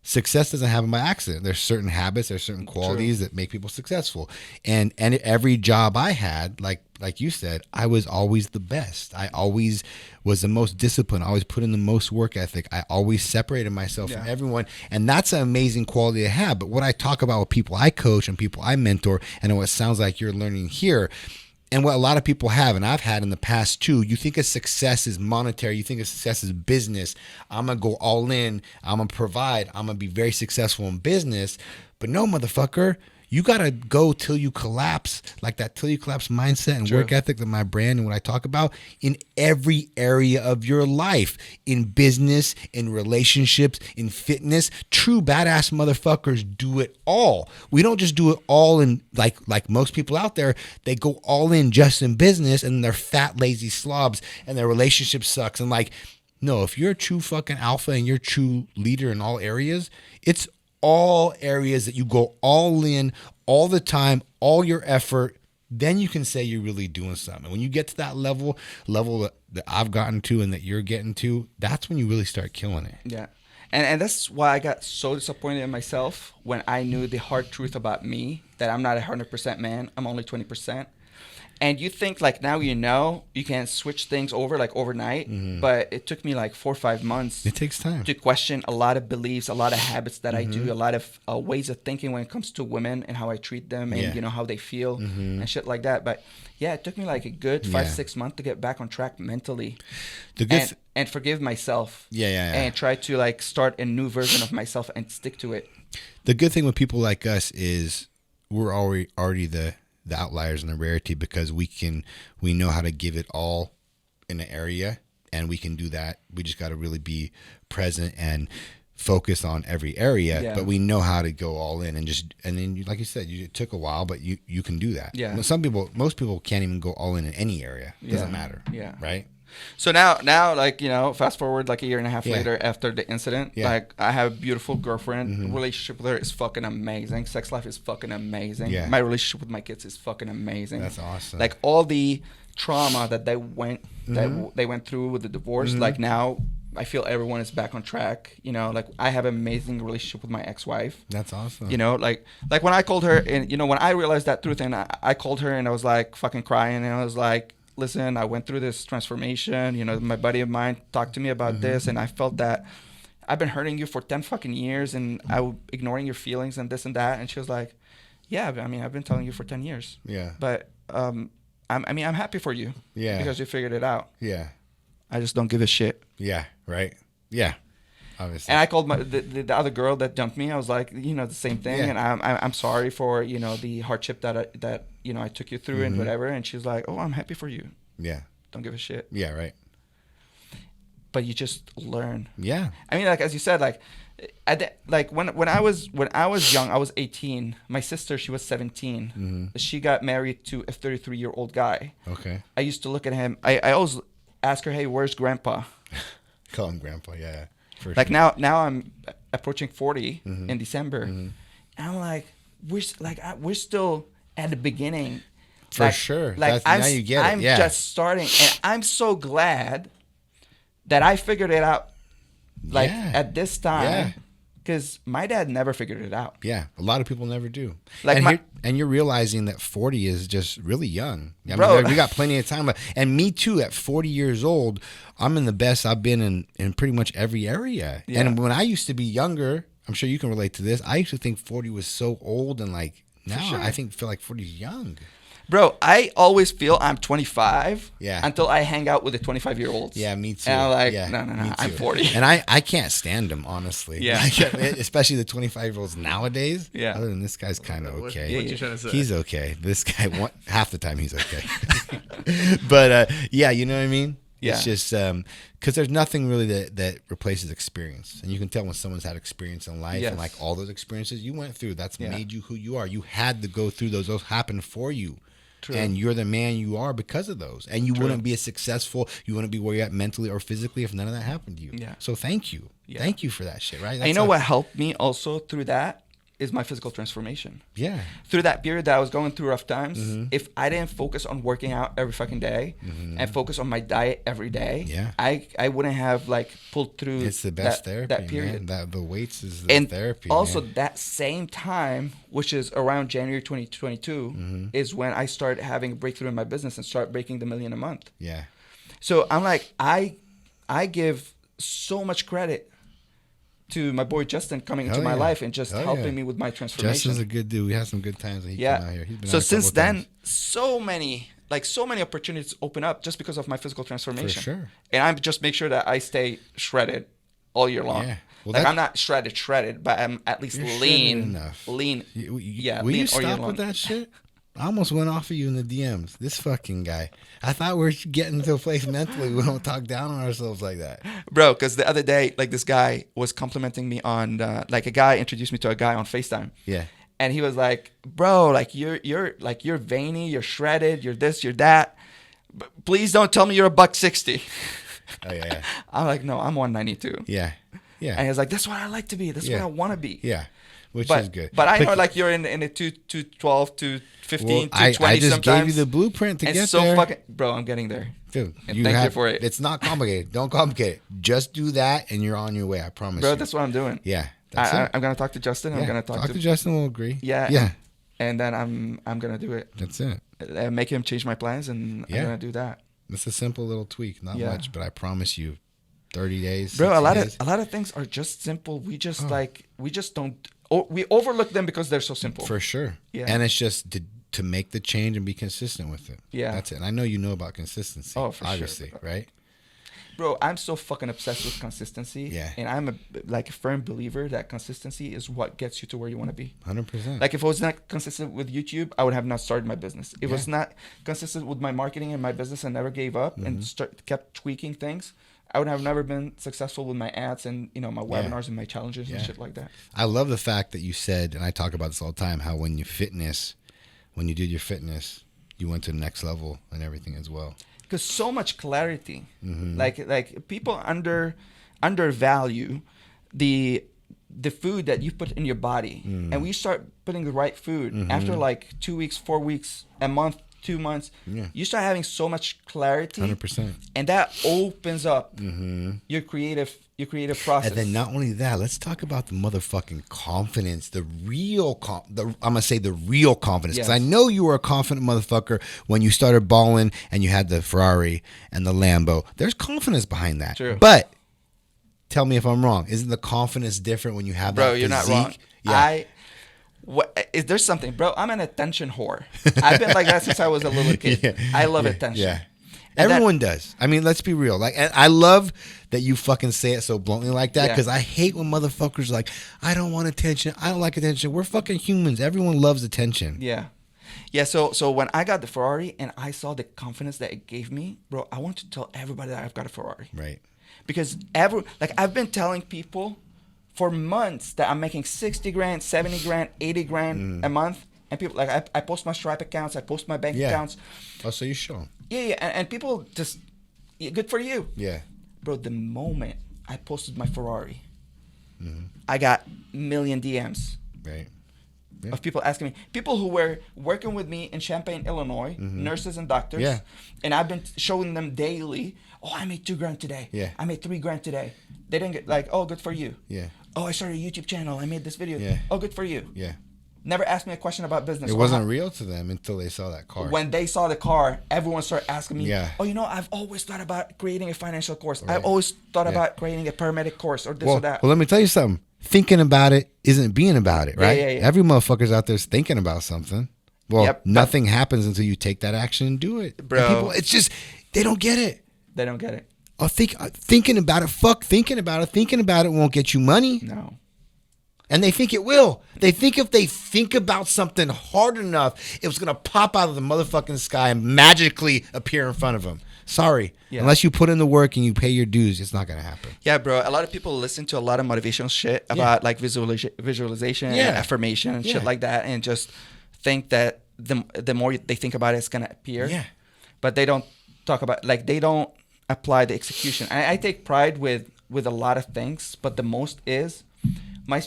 success doesn't happen by accident. There's certain habits, there's certain qualities that make people successful. And every job I had, like you said, I was always the best. I always was the most disciplined. I always put in the most work ethic. I always separated myself from everyone. And that's an amazing quality to have. But what I talk about with people I coach and people I mentor, and what sounds like you're learning here, and what a lot of people have, and I've had in the past too, you think of success is monetary. You think of success as business. I'm going to go all in. I'm going to provide. I'm going to be very successful in business. But no, motherfucker, you got to go till you collapse, like that till you collapse mindset and work ethic that my brand and what I talk about in every area of your life, in business, in relationships, in fitness. True badass motherfuckers do it all. We don't just do it all in like most people out there. They go all in just in business and they're fat, lazy slobs and their relationship sucks. And no, if you're a true fucking alpha and you're a true leader in all areas, it's all areas that you go all in all the time, all your effort, then you can say you're really doing something. When you get to that level that I've gotten to and that you're getting to, that's when you really start killing it. Yeah. And that's why I got so disappointed in myself when I knew the hard truth about me, that I'm not 100% man, I'm only 20%. And you think now you can switch things over overnight, but it took me 4 or 5 months. It takes time to question a lot of beliefs, a lot of habits that I do, a lot of ways of thinking when it comes to women and how I treat them and how they feel and shit like that. But yeah, it took me a good 5-6 months to get back on track mentally, and forgive myself. And try to start a new version of myself and stick to it. The good thing with people like us is we're already the outliers and the rarity, because we know how to give it all in an area, and we can do that. We just got to really be present and focus on every area, but we know how to go all in and then like you said, it took a while, but you can do that. Yeah. Most people can't even go all in any area. It doesn't matter. Yeah. Right. So now, fast forward a year and a half later after the incident, I have a beautiful girlfriend. Relationship with her is fucking amazing. Sex life is fucking amazing. My relationship with my kids is fucking amazing. That's awesome. All the trauma that they went through with the divorce, now I feel everyone is back on track. I have an amazing relationship with my ex-wife. That's awesome. When I called her and when I realized that truth, and I called her and I was fucking crying, and I was like, listen, I went through this transformation. My buddy of mine talked to me about this, and I felt that I've been hurting you for 10 fucking years, and I was ignoring your feelings and this and that. And she was like, yeah, I've been telling you for 10 years. Yeah. But I'm happy for you. Yeah. Because you figured it out. Yeah. I just don't give a shit. Yeah. Right. Yeah. Obviously. And I called the other girl that dumped me. I was like, the same thing. Yeah. And I'm sorry for, the hardship that I took you through and whatever. And she's like, oh, I'm happy for you. Yeah. Don't give a shit. Yeah. Right. But you just learn. Yeah. As you said, when I was young, I was 18. My sister, she was 17. She got married to a 33-year-old guy. Okay. I used to look at him. I always ask her, hey, where's grandpa? Call him grandpa. Yeah. For sure. Now I'm approaching 40 Mm-hmm. in December, and I'm like, we're still at the beginning. For sure. Now you get it. I'm just starting, and I'm so glad that I figured it out Like Yeah. at this Yeah. time, because my dad never figured it out. Yeah, a lot of people never do. Like and you're realizing that 40 is just really young. I Bro. mean, we got plenty of time. And me too, at 40 years old, I'm in the best I've been in pretty much every area. Yeah. And when I used to be younger, I'm sure you can relate to this, I used to think 40 was so old, and like now sure. I feel like 40 is young. Bro, I always feel I'm 25 Yeah. until I hang out with the 25-year-olds. Yeah, me too. And I'm like, Yeah, no, me I'm too. 40. And I can't stand them, honestly. Yeah. Like, especially the 25-year-olds nowadays. Yeah. Other than this guy's kind of okay. What you trying to say? He's okay. This guy, half the time he's okay. But yeah, you know what I mean? Yeah. It's just because there's nothing really that replaces experience. And you can tell when someone's had experience in life, Yes. and like all those experiences you went through, that's Yeah. made you who you are. You had to go through those. Those happened for you. True. And you're the man you are because of those. And you wouldn't be as successful, you wouldn't be where you're at mentally or physically if none of that happened to you. Yeah. So thank you. Yeah. Thank you for that shit, right? And you know what helped me also through that is my physical transformation. Yeah. Through that period that I was going through rough times, Mm-hmm. if I didn't focus on working out every fucking day and focus on my diet every day, Yeah. I wouldn't have like pulled through It's the best therapy, that period. man. The weights is the And therapy. also man. that same time, which is around January 2022, Mm-hmm. is when I started having a breakthrough in my business and start breaking the $1 million a month. Yeah. So I'm like, I give so much credit to my boy Justin coming into Hell my yeah. life and just Hell helping yeah. me with my transformation. Justin's a good dude. We had some good times when he came out Yeah. here. He's been So out a since couple then, times. so many opportunities open up just because of my physical transformation. sure. And I just make sure that I stay shredded all year long. Yeah. Well, like that- I'm not shredded, but I'm at least You're lean. shredded enough. Lean. Will Yeah. you lean all year stop long. with that shit? I almost went off of you in the DMs. This fucking guy. I thought we were getting to a place mentally we don't talk down on ourselves like that. Bro, because the other day, like this guy was complimenting me on, like a guy introduced me to a guy on FaceTime. Yeah. And he was like, bro, like you're veiny, you're shredded, you're this, you're that. But please don't tell me you're a $160. Oh yeah. I'm like, no, I'm 192. Yeah. Yeah. And he's like, that's what I like to be. That's what Yeah. I want to be. Yeah. Which But, is good. but I know like you're in the 212, 215, Well, I 220 just sometimes. gave you the blueprint to and get so there. fucking, bro, I'm getting there. Dude, And thank you for it. It's not complicated. Don't complicate it. Just do that and you're on your way. I promise Bro, you. that's what I'm doing. Yeah. That's it. I'm going to talk to Justin. I'm Yeah. going to talk to Justin. We'll agree. Yeah. Yeah. And then I'm going to do it. That's it. Make him change my plans and Yeah. I'm going to do that. It's a simple little tweak. Not Yeah. much, but I promise you 30 days. Bro, 60 days. a lot of things are just simple. We just don't we overlook them because they're so simple. For sure. Yeah. And it's just to make the change and be consistent with it. Yeah. That's it. And I know you know about consistency. Oh, for sure. obviously, right? Bro, I'm so fucking obsessed with consistency. Yeah. And I'm a firm believer that consistency is what gets you to where you want to be. 100%. Like if I was not consistent with YouTube, I would have not started my business. If I was Yeah. not consistent with my marketing and my business and never gave up Mm-hmm. and kept tweaking things, I would have never been successful with my ads and my webinars and my challenges and Yeah. shit like that. I love the fact that you said, and I talk about this all the time, how when you did your fitness, you went to the next level and everything as well. Because so much clarity, Mm-hmm. like people undervalue the food that you put in your body, Mm. and we start putting the right food after like 2 weeks, 4 weeks, a month, 2 months. Yeah. You start having so much clarity, 100%. and that opens up your creative process. And then not only that, let's talk about the motherfucking confidence, the real I'm gonna say the real confidence, because Yes. I know you were a confident motherfucker when you started balling and you had the Ferrari and the Lambo. There's confidence behind that. True. But tell me if I'm wrong. Isn't the confidence different when you have Bro, that you're not physique? wrong. Yeah. There's something, bro. I'm an attention whore. I've been like that since I was a little kid. Yeah. I love Yeah. attention. Yeah. And that- Everyone does. I mean, let's be real. Like, and I love that you fucking say it so bluntly like that, Yeah. because I hate when motherfuckers are like, I don't want attention. I don't like attention. We're fucking humans. Everyone loves attention. Yeah. Yeah, so when I got the Ferrari and I saw the confidence that it gave me, bro, I want to tell everybody that I've got a Ferrari. Right. Because I've been telling people for months that I'm making 60 grand, 70 grand, 80 grand a month. And people, like, I post my Stripe accounts, I post my bank Yeah. accounts. Oh, so you show 'em. Yeah, and people just, good for you. Yeah. Bro, the moment I posted my Ferrari, I got million DMs. Right. of people asking me, people who were working with me in Champaign, Illinois, nurses and doctors. Yeah. And I've been showing them daily, oh, I made $2,000 today. Yeah. I made $3,000 today. They didn't get like, oh, good for you. Yeah. Oh, I started a YouTube channel. I made this video. Yeah. Oh, good for you. Yeah. Never asked me a question about business. It wasn't real to them until they saw that car. When they saw the car, everyone started asking me, Yeah. oh, I've always thought about creating a financial course. Right. I've always thought Yeah. about creating a paramedic course or this well, or that. well, let me tell you something. Thinking about it isn't being about it, right? Yeah. Every motherfucker's out there is thinking about something. Well, Yep. nothing happens until you take that action and do it. Bro. And people, it's just, they don't get it. They don't get it. Oh, thinking about it. Fuck thinking about it. Thinking about it won't get you money. No. And they think it will. They think if they think about something hard enough, it was going to pop out of the motherfucking sky and magically appear in front of them. Sorry. Yeah. Unless you put in the work and you pay your dues, it's not going to happen. Yeah, bro. A lot of people listen to a lot of motivational shit about like visualization and affirmation and shit like that, and just think that the more they think about it, it's going to appear. Yeah. But they don't talk about, like, they don't apply the execution. I take pride with a lot of things, but the most is my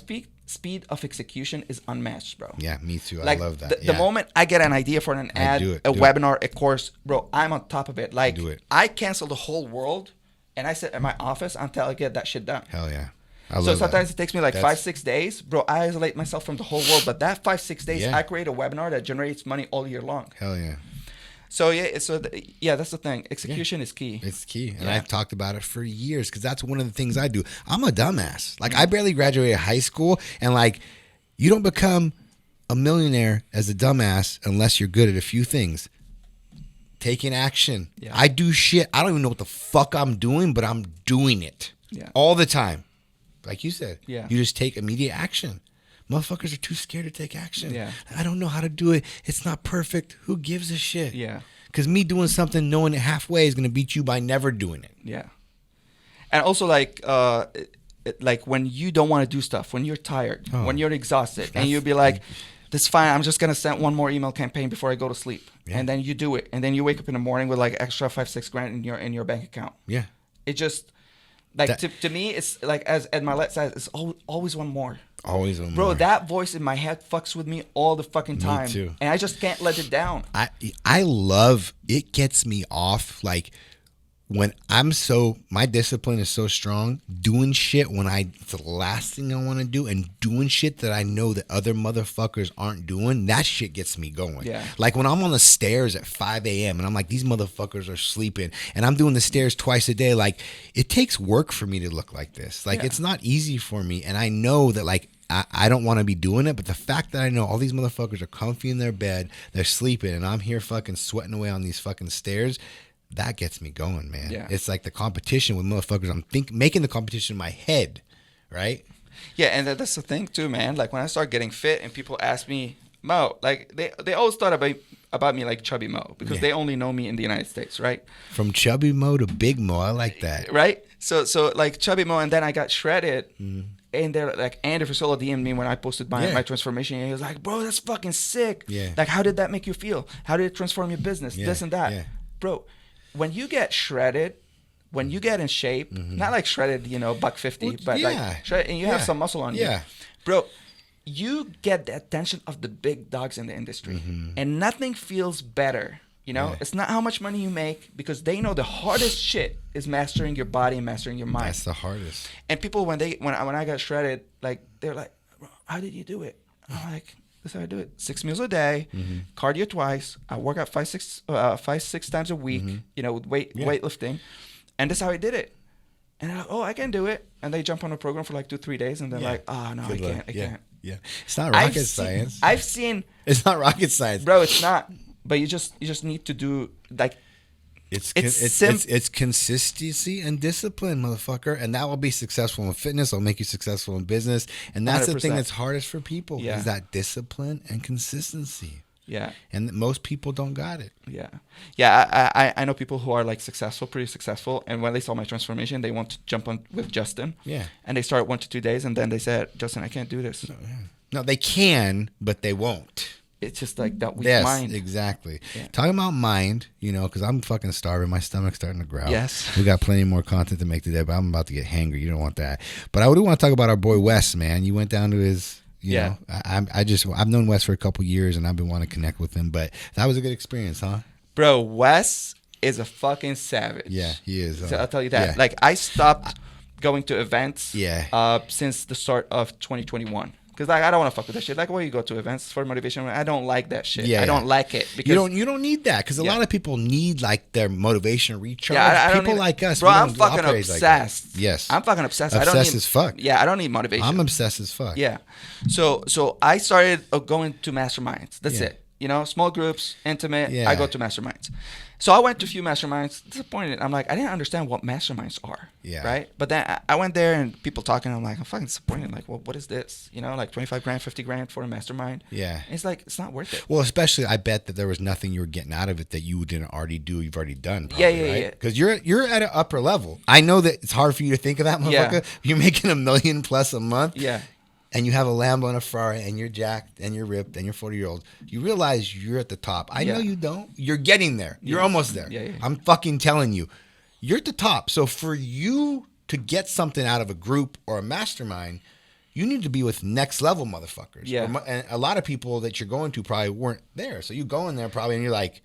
speed of execution is unmatched, bro. Yeah, me too. Like, I love that. The moment I get an idea for an ad, a webinar, a course, bro, I'm on top of it. Like, I cancel the whole world and I sit in my office until I get that shit done. Hell yeah. So sometimes it takes me like 5-6 days, bro. I isolate myself from the whole world, but that 5-6 days, I create a webinar that generates money all year long. Hell yeah. So that's the thing. Execution is key. It's key. And I've talked about it for years because that's one of the things I do. I'm a dumbass. Like, I barely graduated high school, and like, you don't become a millionaire as a dumbass unless you're good at a few things. Taking action. Yeah. I do shit. I don't even know what the fuck I'm doing, but I'm doing it all the time. Like you said, you just take immediate action. Motherfuckers are too scared to take action. Yeah. I don't know how to do it. It's not perfect. Who gives a shit? Yeah. Because me doing something, knowing it halfway is going to beat you by never doing it. Yeah. And also, like when you don't want to do stuff, when you're tired, when you're exhausted, and you'll be like, that's fine. I'm just going to send one more email campaign before I go to sleep. Yeah. And then you do it. And then you wake up in the morning with like extra $5-6 in your bank account. Yeah. It just, like, to me, it's like, as Ed Milet says, it's always one more. Always one more. Bro, that voice in my head fucks with me all the fucking time. Me too. And I just can't let it down. I love, it gets me off, like, when my discipline is so strong, doing shit when it's the last thing I want to do, and doing shit that I know that other motherfuckers aren't doing, that shit gets me going. Yeah. Like when I'm on the stairs at 5 a.m. and I'm like, these motherfuckers are sleeping, and I'm doing the stairs twice a day. Like, it takes work for me to look like this. Like, it's not easy for me. And I know that, like, I don't want to be doing it, but the fact that I know all these motherfuckers are comfy in their bed, they're sleeping, and I'm here fucking sweating away on these fucking stairs, that gets me going, man. Yeah. It's like the competition with motherfuckers. I'm making the competition in my head, right? Yeah, and that's the thing too, man. Like, when I start getting fit and people ask me, Mo, like, they always thought about me like Chubby Mo, because they only know me in the United States, right? From Chubby Mo to Big Mo, I like that. Right? So like Chubby Mo, and then I got shredded. And they're like, Andy Frisola DM'd me when I posted my transformation. And he was like, bro, that's fucking sick. Yeah. Like, how did that make you feel? How did it transform your business? This and that. Yeah. Bro, when you get shredded, when you get in shape, not like shredded, $150, but like shredded, and you have some muscle on you. Bro, you get the attention of the big dogs in the industry. And nothing feels better. It's not how much money you make, because they know the hardest shit is mastering your body and mastering your mind. That's the hardest. And people, when I got shredded, like, they're like, how did you do it? I'm like, this is how I do it. 6 meals a day, cardio twice. I work out 5-6 times a week, with weightlifting. And that's how I did it. And they're like, oh, I can do it. And they jump on a program for like 2-3 days, and they're like, oh, no, I can't. Yeah. It's not rocket science. I've seen. It's not rocket science. Bro, it's not. But you just need to do, like, it's consistency and discipline, motherfucker, and that will be successful in fitness. It'll make you successful in business, and that's 100%. The thing that's hardest for people is that discipline and consistency. Yeah, and most people don't got it. I know people who are like pretty successful, and when they saw my transformation, they want to jump on with Justin. Yeah, and they start 1 to 2 days, and then they said, Justin, I can't do this. No, they can, but they won't. It's just like that weak mind. Yes, exactly. Yeah. Talking about mind, because I'm fucking starving. My stomach's starting to growl. Yes. We got plenty more content to make today, but I'm about to get hangry. You don't want that. But I do want to talk about our boy Wes, man. You went down to his You know, I've known Wes for a couple years, and I've been wanting to connect with him. But that was a good experience, huh? Bro, Wes is a fucking savage. Yeah, he is. So I'll tell you that. Yeah. Like, I stopped going to events. Yeah. Since the start of 2021. Because like I don't want to fuck with that shit. Like, why you go to events for motivation? I don't like that shit. Yeah, I don't like it because you don't need that because a lot of people need like their motivation recharge. I don't people need, like us, bro. we I'm don't fucking operate like obsessed. that. Yes, I'm fucking obsessed. Obsessed I don't need, as fuck. Yeah, I don't need motivation. I'm obsessed as fuck. Yeah. So I started going to masterminds. That's it. You know, small groups, intimate. Yeah. I go to masterminds. So I went to a few masterminds. Disappointed. I'm like, I didn't understand what masterminds are. Yeah. Right. But then I went there and people talking. I'm like, I'm fucking disappointed. Like, well, what is this? You know, like 25 grand, 50 grand for a mastermind. Yeah. And it's like, it's not worth it. Well, especially I bet that there was nothing you were getting out of it that you didn't already do. You've already done. Probably, Yeah. Because you're at an upper level. I know that it's hard for you to think of that, motherfucker. Yeah. You're making $1 million plus a month. Yeah. And you have a Lambo and a Ferrari, and you're jacked, and you're ripped, and you're 40-year-old. You realize you're at the top. I know you don't. You're getting there. You're almost there. Yeah. I'm fucking telling you. You're at the top. So for you to get something out of a group or a mastermind, you need to be with next level motherfuckers. Yeah. And a lot of people that you're going to probably weren't there. So you go in there probably, and you're like,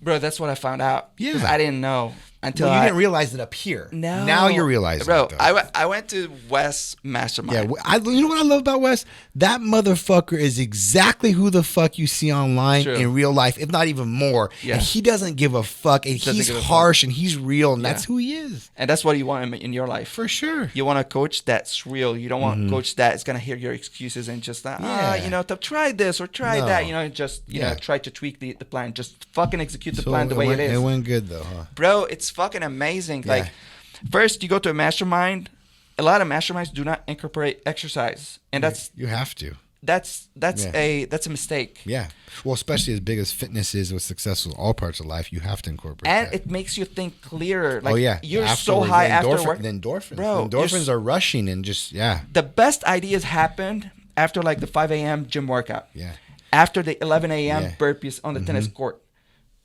bro, that's what I found out. Yeah. Because I didn't know until well, you didn't realize it up here. No. Now you're realizing bro, it, though. I went to Wes Mastermind. Yeah, you know what I love about Wes? That motherfucker is exactly who the fuck you see online True. in real life, if not even more. Yeah. And he doesn't give a fuck, and Doesn't he's give a fuck. harsh, and he's real, and Yeah. that's who he is. And that's what you want in your life. For sure. You want a coach that's real. You don't want a coach that's going to hear your excuses and just, try this or try No. that. You know, just, you know, try to tweak the plan. Just fucking execute the plan the way it is. It went good, though, huh? Bro, it's fucking amazing. Yeah. Like, first you go to a mastermind. A lot of masterminds do not incorporate exercise, and You have to. that's Yeah. a mistake. Yeah. Well, especially as big as fitness is with success with all parts of life, you have to incorporate And that. it makes you think clearer. Like, you're so Afterwards, high the after endorphin- work. The endorphins. Bro, the endorphins are rushing and just, The best ideas happened after like the 5 a.m. gym workout. Yeah. After the 11 a.m. Yeah. burpees on the tennis court.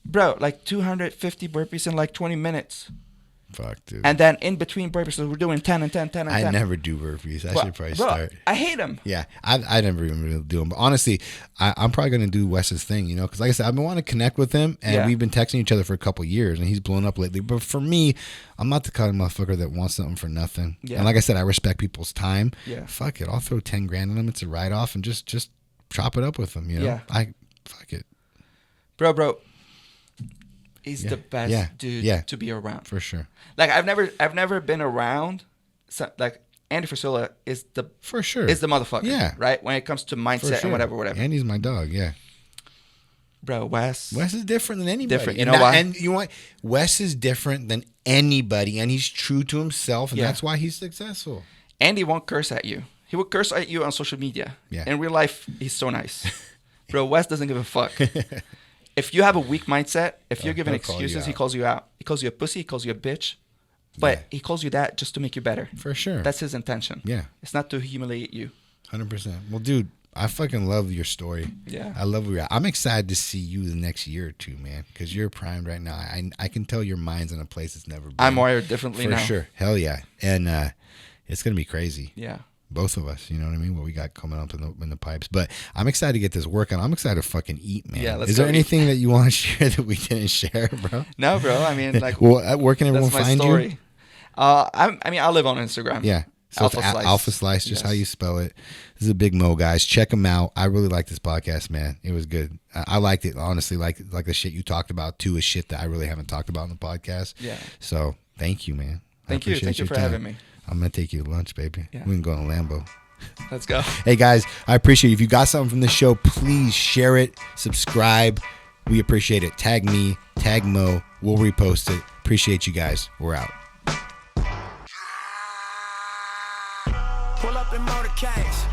Bro, like 250 burpees in like 20 minutes. Fuck, dude. And then in between burpees, so we're doing 10 and 10, 10 and 10. I never do burpees. I should probably bro, start. I hate them. Yeah, I never even really do them. But honestly, I'm probably going to do Wes's thing, you know, because like I said, I've been wanting to connect with him, and we've been texting each other for a couple of years, and he's blown up lately. But for me, I'm not the kind of motherfucker that wants something for nothing. Yeah. And like I said, I respect people's time. Yeah. Fuck it, I'll throw 10 grand on them. It's a write off, and just chop it up with them. You know, Yeah. Fuck it, Bro. He's the best dude to be around. for sure. Like I've never been around. Like Andy Frisella is the motherfucker. Yeah. Right. When it comes to mindset and whatever. Andy's my dog. Yeah. Bro, Wes is different than anybody. Different. You know why? And you know what? Wes is different than anybody, and he's true to himself, and that's why he's successful. Andy won't curse at you. He will curse at you on social media. Yeah. In real life, he's so nice. Bro, Wes doesn't give a fuck. If you have a weak mindset, if you're giving excuses, he calls you out. He calls you a pussy. He calls you a bitch. But he calls you that just to make you better. For sure. That's his intention. Yeah. It's not to humiliate you. 100%. Well, dude, I fucking love your story. Yeah. I love where you're at. I'm excited to see you the next year or two, man, because you're primed right now. I can tell your mind's in a place it's never been. I'm wired differently now. For sure. Hell yeah. And it's going to be crazy. Yeah. Both of us, you know what I mean? What we got coming up in the pipes. But I'm excited to get this working. I'm excited to fucking eat, man. Yeah, let's Is there go anything that you want to share that we didn't share, bro? No, bro. I mean, like, well, where can everyone that's my find story. you? I live on Instagram. Yeah. So Alpha it's Slice. Alpha Slice, just how you spell it. This is a big mo, guys. Check him out. I really like this podcast, man. It was good. I liked it, honestly. Like the shit you talked about, too, is shit that I really haven't talked about in the podcast. Yeah. So thank you, man. Thank you for having me. I'm going to take you to lunch, baby. Yeah. We can go on a Lambo. Let's go. Hey, guys, I appreciate it. If you got something from this show, please share it, subscribe. We appreciate it. Tag me, tag Mo. We'll repost it. Appreciate you guys. We're out. Pull up in motorcades.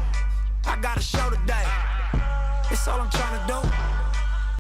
I got a show today. It's all I'm trying to do.